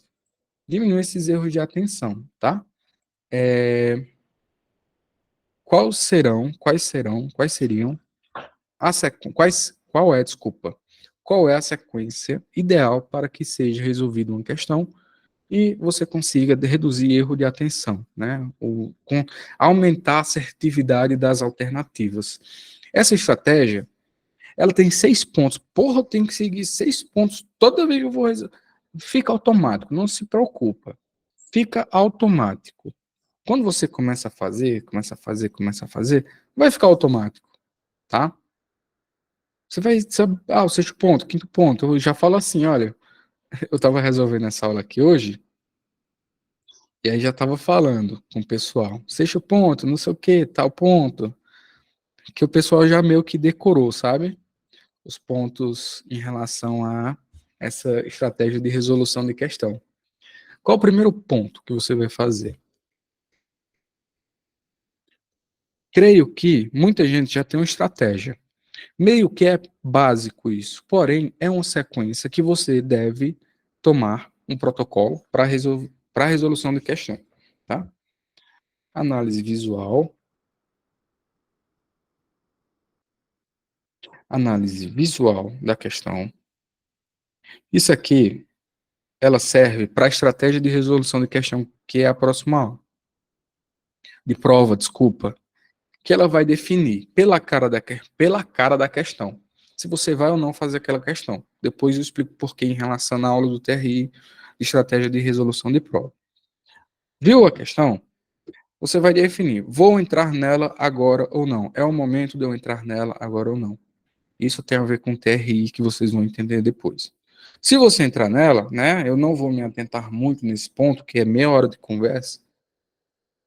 Diminui esses erros de atenção, tá? Quais seriam qual é a sequência ideal para que seja resolvida uma questão e você consiga reduzir erro de atenção, né? Aumentar a assertividade das alternativas. Essa estratégia, ela tem 6 pontos. Porra, eu tenho que seguir 6 pontos toda vez que eu vou resolver. Fica automático, não se preocupa. Fica automático. Quando você começa a fazer, vai ficar automático, tá? Você vai, o sexto ponto, quinto ponto, eu já falo assim, olha, eu estava resolvendo essa aula aqui hoje, e aí já estava falando com o pessoal, sexto ponto, não sei o que, tal ponto, que o pessoal já meio que decorou, sabe? Os pontos em relação a essa estratégia de resolução de questão. Qual o primeiro ponto que você vai fazer? Creio que muita gente já tem uma estratégia. Meio que é básico isso, porém é uma sequência que você deve tomar um protocolo para resolução de questão, tá? Análise visual da questão. Isso aqui, ela serve para a estratégia de resolução de questão, que é a próxima aula. De prova, desculpa, que ela vai definir pela cara da questão se você vai ou não fazer aquela questão. Depois eu explico por que em relação à aula do TRI, estratégia de resolução de prova. Viu a questão? Você vai definir, vou entrar nela agora ou não. É o momento de eu entrar nela agora ou não. Isso tem a ver com o TRI, que vocês vão entender depois. Se você entrar nela, né, eu não vou me atentar muito nesse ponto, que é meia hora de conversa,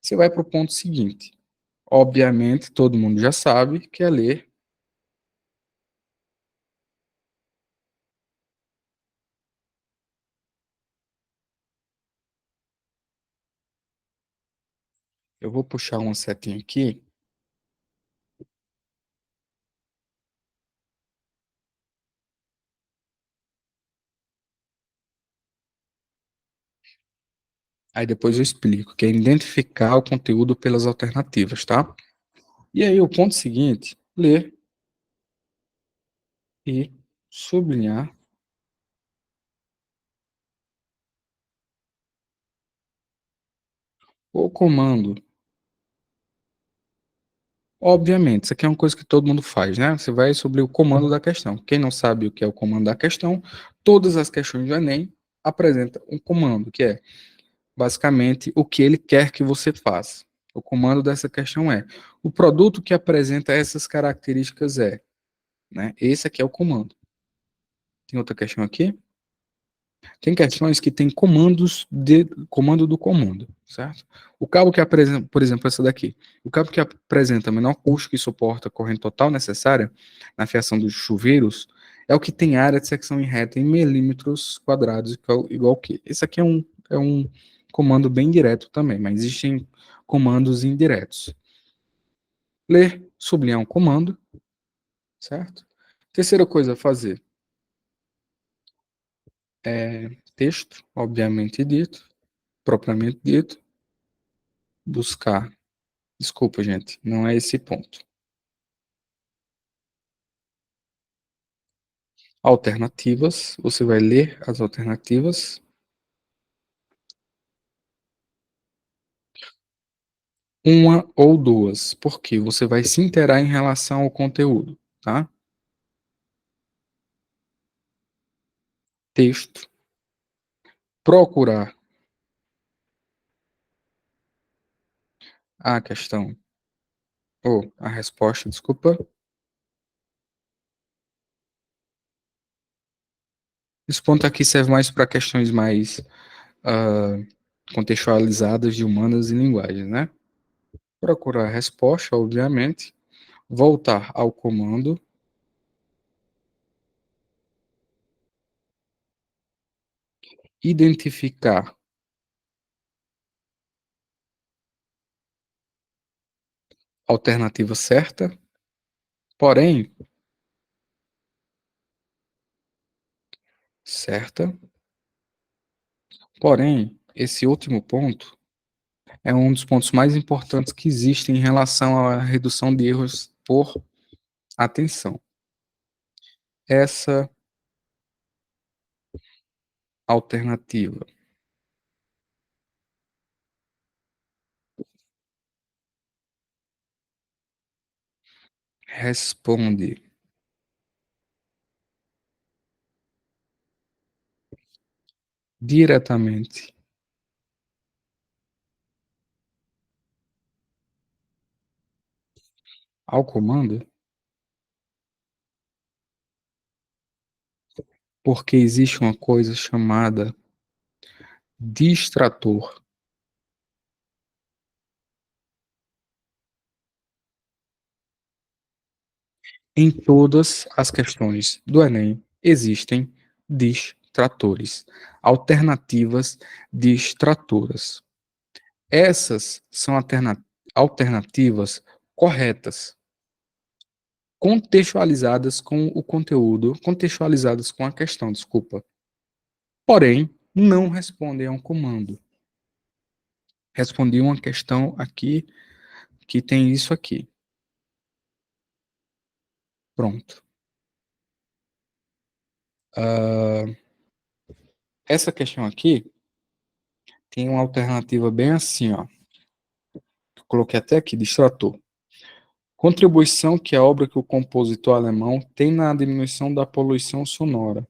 você vai para o ponto seguinte. Obviamente, todo mundo já sabe que é ler. Eu vou puxar uma setinha aqui. Aí depois eu explico, que é identificar o conteúdo pelas alternativas, tá? E aí o ponto seguinte, ler e sublinhar. O comando. Obviamente, isso aqui é uma coisa que todo mundo faz, né? Você vai sobre o comando da questão. Quem não sabe o que é o comando da questão, todas as questões do Enem apresentam um comando, que é basicamente o que ele quer que você faça. O comando dessa questão é: o produto que apresenta essas características é, né? Esse aqui é o comando. Tem outra questão aqui? Tem questões que tem comandos de comando do comando, certo? O cabo que apresenta, por exemplo, essa daqui. O cabo que apresenta menor custo que suporta a corrente total necessária na fiação dos chuveiros é o que tem área de secção em reta em milímetros quadrados igual que. Esse aqui é um comando bem direto também, mas existem comandos indiretos. Ler, sublinhar um comando, certo? Terceira coisa a fazer é texto, obviamente dito, propriamente dito, buscar. Desculpa, gente, não é esse ponto. Alternativas, você vai ler as alternativas. Uma ou duas, porque você vai se inteirar em relação ao conteúdo, tá? Texto. Procurar a questão, ou a resposta, desculpa. Esse ponto aqui serve mais para questões mais contextualizadas de humanas e linguagens, né? procurar a resposta, obviamente, voltar ao comando, identificar a alternativa certa, porém, certa, porém, esse último ponto é um dos pontos mais importantes que existem em relação à redução de erros por atenção. Essa alternativa responde diretamente ao comando, porque existe uma coisa chamada distrator. Em todas as questões do Enem existem distratores, alternativas distratoras. Essas são alternativas corretas, contextualizadas com o conteúdo, contextualizadas com a questão, desculpa. Porém, não respondem a um comando. Respondi uma questão aqui que tem isso aqui. Pronto. Essa questão aqui tem uma alternativa bem assim, ó. Coloquei até aqui, distrator. Contribuição que a obra que o compositor alemão tem na diminuição da poluição sonora.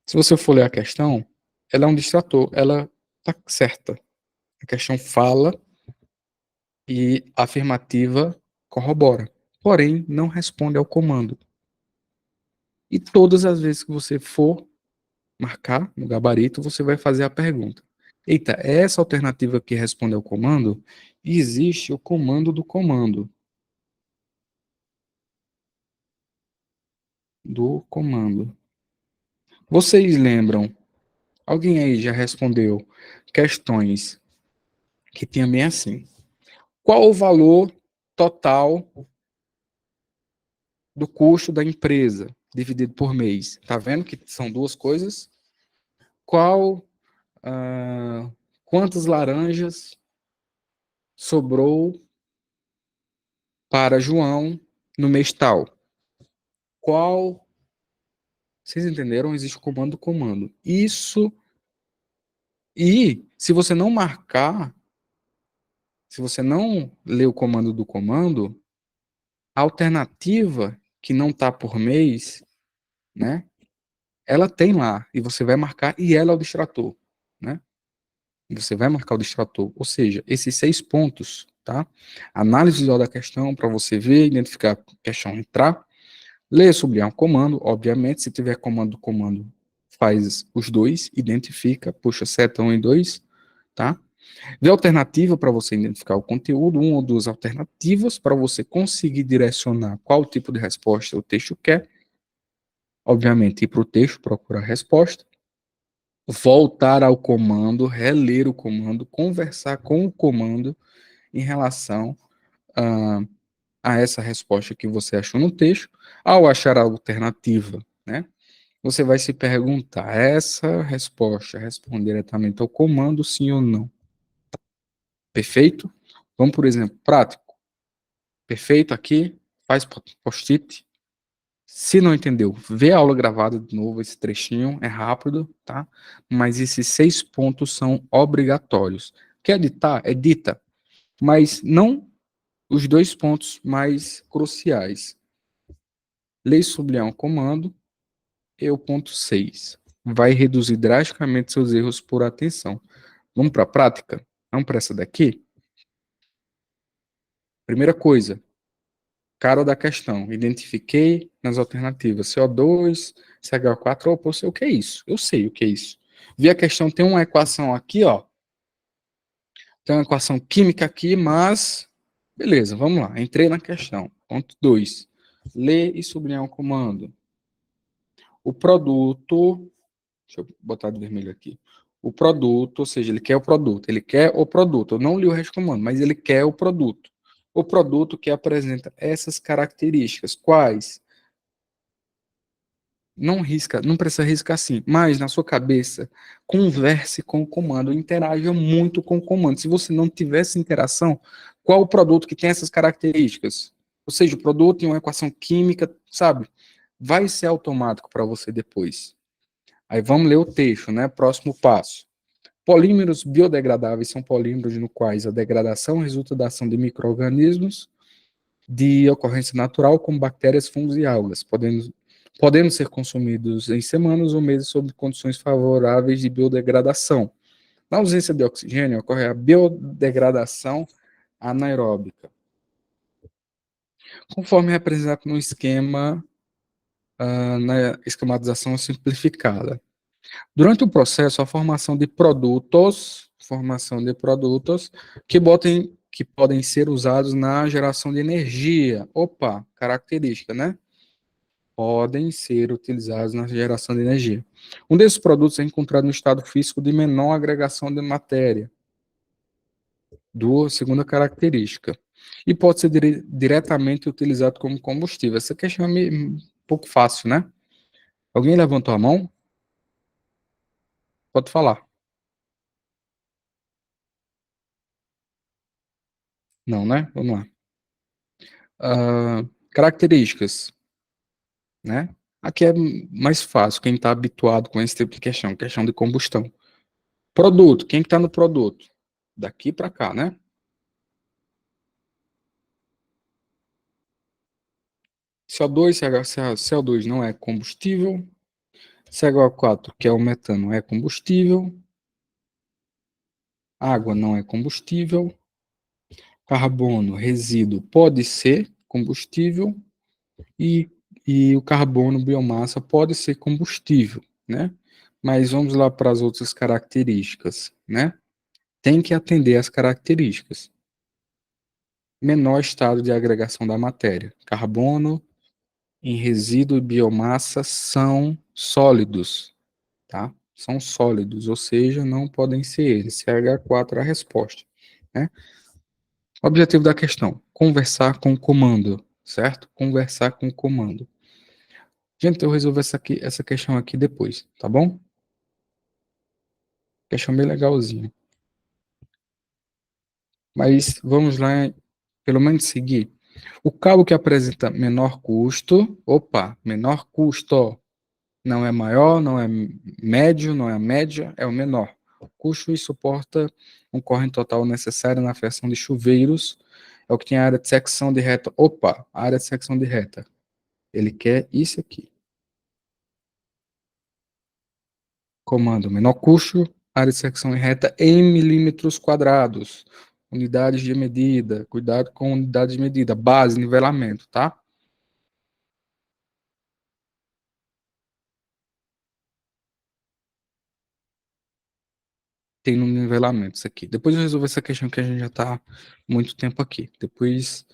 Se você for ler a questão, ela é um distrator, ela está certa. A questão fala e a afirmativa corrobora, porém não responde ao comando. E todas as vezes que você for marcar no gabarito, você vai fazer a pergunta. Eita, é essa alternativa que responde ao comando? E existe o comando do comando. Do comando. Vocês lembram? Alguém aí já respondeu questões que tinha bem assim. Qual o valor total do custo da empresa dividido por mês? Tá vendo que são duas coisas? Qual, quantas laranjas sobrou para João no mês tal? Qual, vocês entenderam? Existe o comando do comando. Isso, e se você não marcar, se você não ler o comando do comando, a alternativa que não está por mês, né? Ela tem lá, e você vai marcar, e ela é o distrator, né? E você vai marcar o distrator. Ou seja, esses 6 pontos, tá? Análise visual da questão, para você ver, identificar a questão entrar, ler, sublinhar o comando, obviamente, se tiver comando, faz os dois, identifica, puxa seta 1 e 2, tá? Vê alternativa para você identificar o conteúdo, uma ou duas alternativas para você conseguir direcionar qual tipo de resposta o texto quer. Obviamente, ir para o texto, procurar a resposta. Voltar ao comando, reler o comando, conversar com o comando em relação a essa resposta que você achou no texto. Ao achar a alternativa, né, você vai se perguntar, essa resposta responde diretamente ao comando, sim ou não? Perfeito? Vamos, por exemplo, prático. Perfeito aqui, faz post-it. Se não entendeu, vê a aula gravada de novo, esse trechinho é rápido, tá? Mas esses 6 pontos são obrigatórios. Quer editar? Edita. Mas não os 2 pontos mais cruciais. Ler e sublinhar um comando e o ponto 6. Vai reduzir drasticamente seus erros por atenção. Vamos para a prática? Vamos para essa daqui? Primeira coisa, cara da questão. Identifiquei nas alternativas CO2, CH4. Opa, eu sei o que é isso. Eu sei o que é isso. Vi a questão, tem uma equação aqui, ó. Tem uma equação química aqui, mas beleza, vamos lá. Entrei na questão. Ponto 2. Ler e sublinhar o comando. O produto, deixa eu botar de vermelho aqui. O produto, ou seja, ele quer o produto. Ele quer o produto. Eu não li o resto do comando, mas ele quer o produto. O produto que apresenta essas características. Quais? Não risca, não precisa riscar assim, mas na sua cabeça, converse com o comando, interaja muito com o comando. Se você não tiver essa interação, qual o produto que tem essas características? Ou seja, o produto em uma equação química, sabe? Vai ser automático para você depois. Aí vamos ler o texto, né? Próximo passo. Polímeros biodegradáveis são polímeros no quais a degradação resulta da ação de micro-organismos de ocorrência natural, como bactérias, fungos e algas, podendo ser consumidos em semanas ou meses sob condições favoráveis de biodegradação. Na ausência de oxigênio, ocorre a biodegradação anaeróbica, conforme representado no esquema, na esquematização simplificada. Durante o processo, a formação de produtos que podem ser usados na geração de energia. Opa, característica, né? Podem ser utilizados na geração de energia. Um desses produtos é encontrado no estado físico de menor agregação de matéria, segunda característica, e pode ser diretamente utilizado como combustível. Essa questão é um pouco fácil, né? Alguém levantou a mão? Pode falar. Não, né? Vamos lá. Características, né? Aqui é mais fácil, quem está habituado com esse tipo de questão de combustão. Produto, quem está no produto? Daqui para cá, né? CO2, CO2 não é combustível. CH4, que é o metano, é combustível. Água não é combustível. Carbono, resíduo, pode ser combustível. E o carbono, biomassa, pode ser combustível, né? Mas vamos lá para as outras características, né? Tem que atender às características. Menor estado de agregação da matéria. Carbono em resíduo e biomassa são sólidos, tá? São sólidos, ou seja, não podem ser eles. CH4 é a resposta, né? Objetivo da questão: conversar com o comando, certo? Conversar com o comando. Gente, eu resolvo essa questão aqui depois, tá bom? Questão bem legalzinha. Mas vamos lá, pelo menos seguir. O cabo que apresenta menor custo, menor custo, não é maior, não é médio, não é a média, é o menor. O custo e suporta um corrente total necessário na fiação de chuveiros, é o que tem a área de secção de reta. A área de secção de reta. Ele quer isso aqui. Comando menor custo, área de secção de reta em milímetros quadrados. Unidades de medida, cuidado com unidades de medida, base, nivelamento, tá? Tem no nivelamento isso aqui. Depois eu resolvo essa questão que a gente já está muito tempo aqui. Depois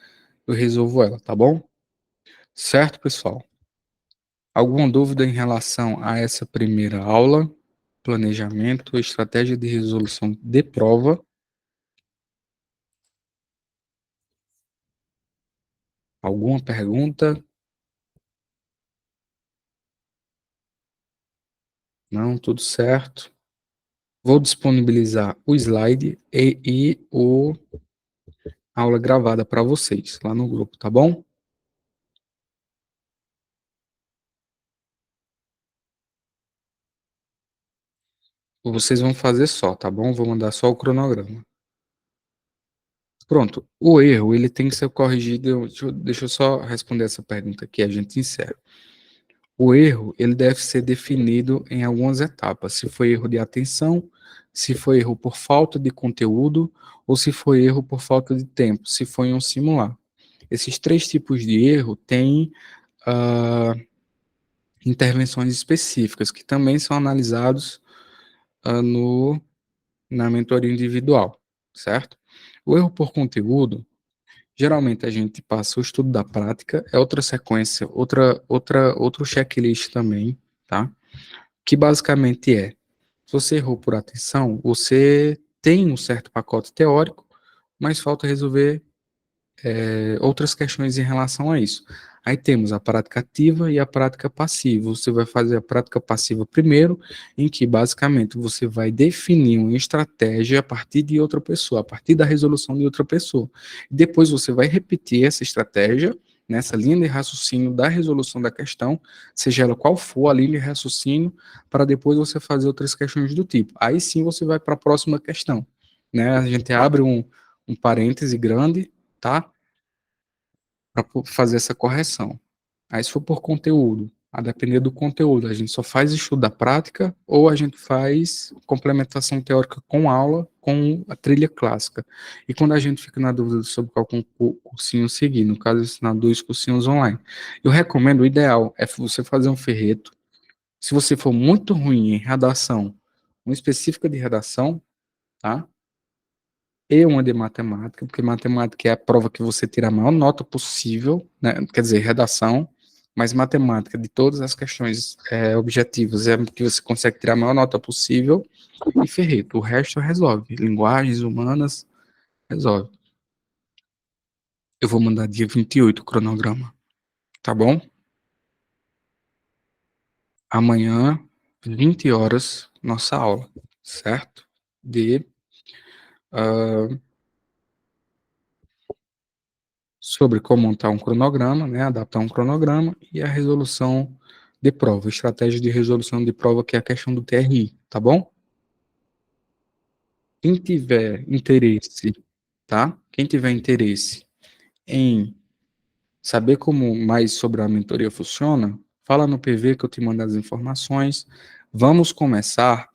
eu resolvo ela, tá bom? Certo, pessoal? Alguma dúvida em relação a essa primeira aula? Planejamento, estratégia de resolução de prova? Alguma pergunta? Não, tudo certo. Vou disponibilizar o slide e a aula gravada para vocês lá no grupo, tá bom? Vocês vão fazer só, tá bom? Vou mandar só o cronograma. Pronto. O erro, ele tem que ser corrigido. Deixa eu só responder essa pergunta aqui, a gente encerra. O erro, ele deve ser definido em algumas etapas. Se foi erro de atenção, se foi erro por falta de conteúdo, ou se foi erro por falta de tempo, se foi em um simular. Esses três tipos de erro têm intervenções específicas, que também são analisados na mentoria individual, certo? O erro por conteúdo, geralmente a gente passa o estudo da prática, é outra sequência, outro checklist também, tá? Que basicamente se você errou por atenção, você tem um certo pacote teórico, mas falta resolver outras questões em relação a isso. Aí temos a prática ativa e a prática passiva. Você vai fazer a prática passiva primeiro, em que basicamente você vai definir uma estratégia a partir de outra pessoa, a partir da resolução de outra pessoa. Depois você vai repetir essa estratégia nessa linha de raciocínio da resolução da questão, seja ela qual for a linha de raciocínio, para depois você fazer outras questões do tipo. Aí sim você vai para a próxima questão. Né? A gente abre um parêntese grande, tá? Para fazer essa correção. Aí, se for por conteúdo, a depender do conteúdo, a gente só faz estudo da prática ou a gente faz complementação teórica com aula, com a trilha clássica. E quando a gente fica na dúvida sobre qual cursinho seguir, no caso, ensinar 2 cursinhos online, eu recomendo, o ideal é você fazer um ferreto. Se você for muito ruim em redação, uma específica de redação, tá? E uma de matemática, porque matemática é a prova que você tira a maior nota possível, né? Quer dizer, redação, mas matemática, de todas as questões objetivas, é que você consegue tirar a maior nota possível, e ferreto, o resto resolve. Linguagens humanas, resolve. Eu vou mandar dia 28 o cronograma, tá bom? Amanhã, 20 horas, nossa aula, certo? Sobre como montar um cronograma, né, adaptar um cronograma e a resolução de prova, estratégia de resolução de prova, que é a questão do TRI, tá bom? Quem tiver interesse, tá? Quem tiver interesse em saber como mais sobre a mentoria funciona, fala no PV que eu te mando as informações. Vamos começar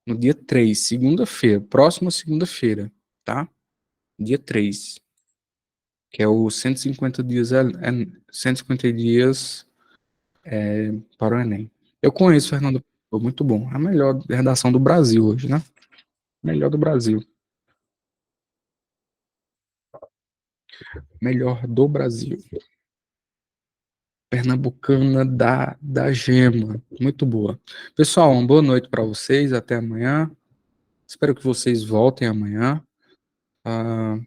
no dia 3, segunda-feira, próxima segunda-feira, tá? Dia 3, que é o 150 dias, 150 dias para o Enem. Eu conheço o Fernando Pessoa, muito bom. A melhor redação do Brasil hoje, né? Melhor do Brasil. Melhor do Brasil. Pernambucana da Gema. Muito boa. Pessoal, uma boa noite para vocês. Até amanhã. Espero que vocês voltem amanhã. Ah,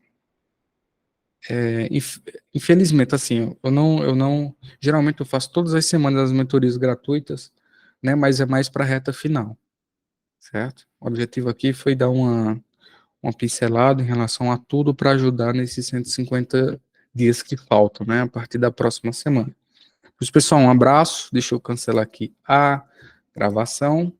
infelizmente, assim, eu não. Geralmente eu faço todas as semanas as mentorias gratuitas, né? Mas é mais para a reta final, certo? O objetivo aqui foi dar uma pincelada em relação a tudo para ajudar nesses 150 dias que faltam, né, a partir da próxima semana. Pessoal, um abraço, deixa eu cancelar aqui a gravação.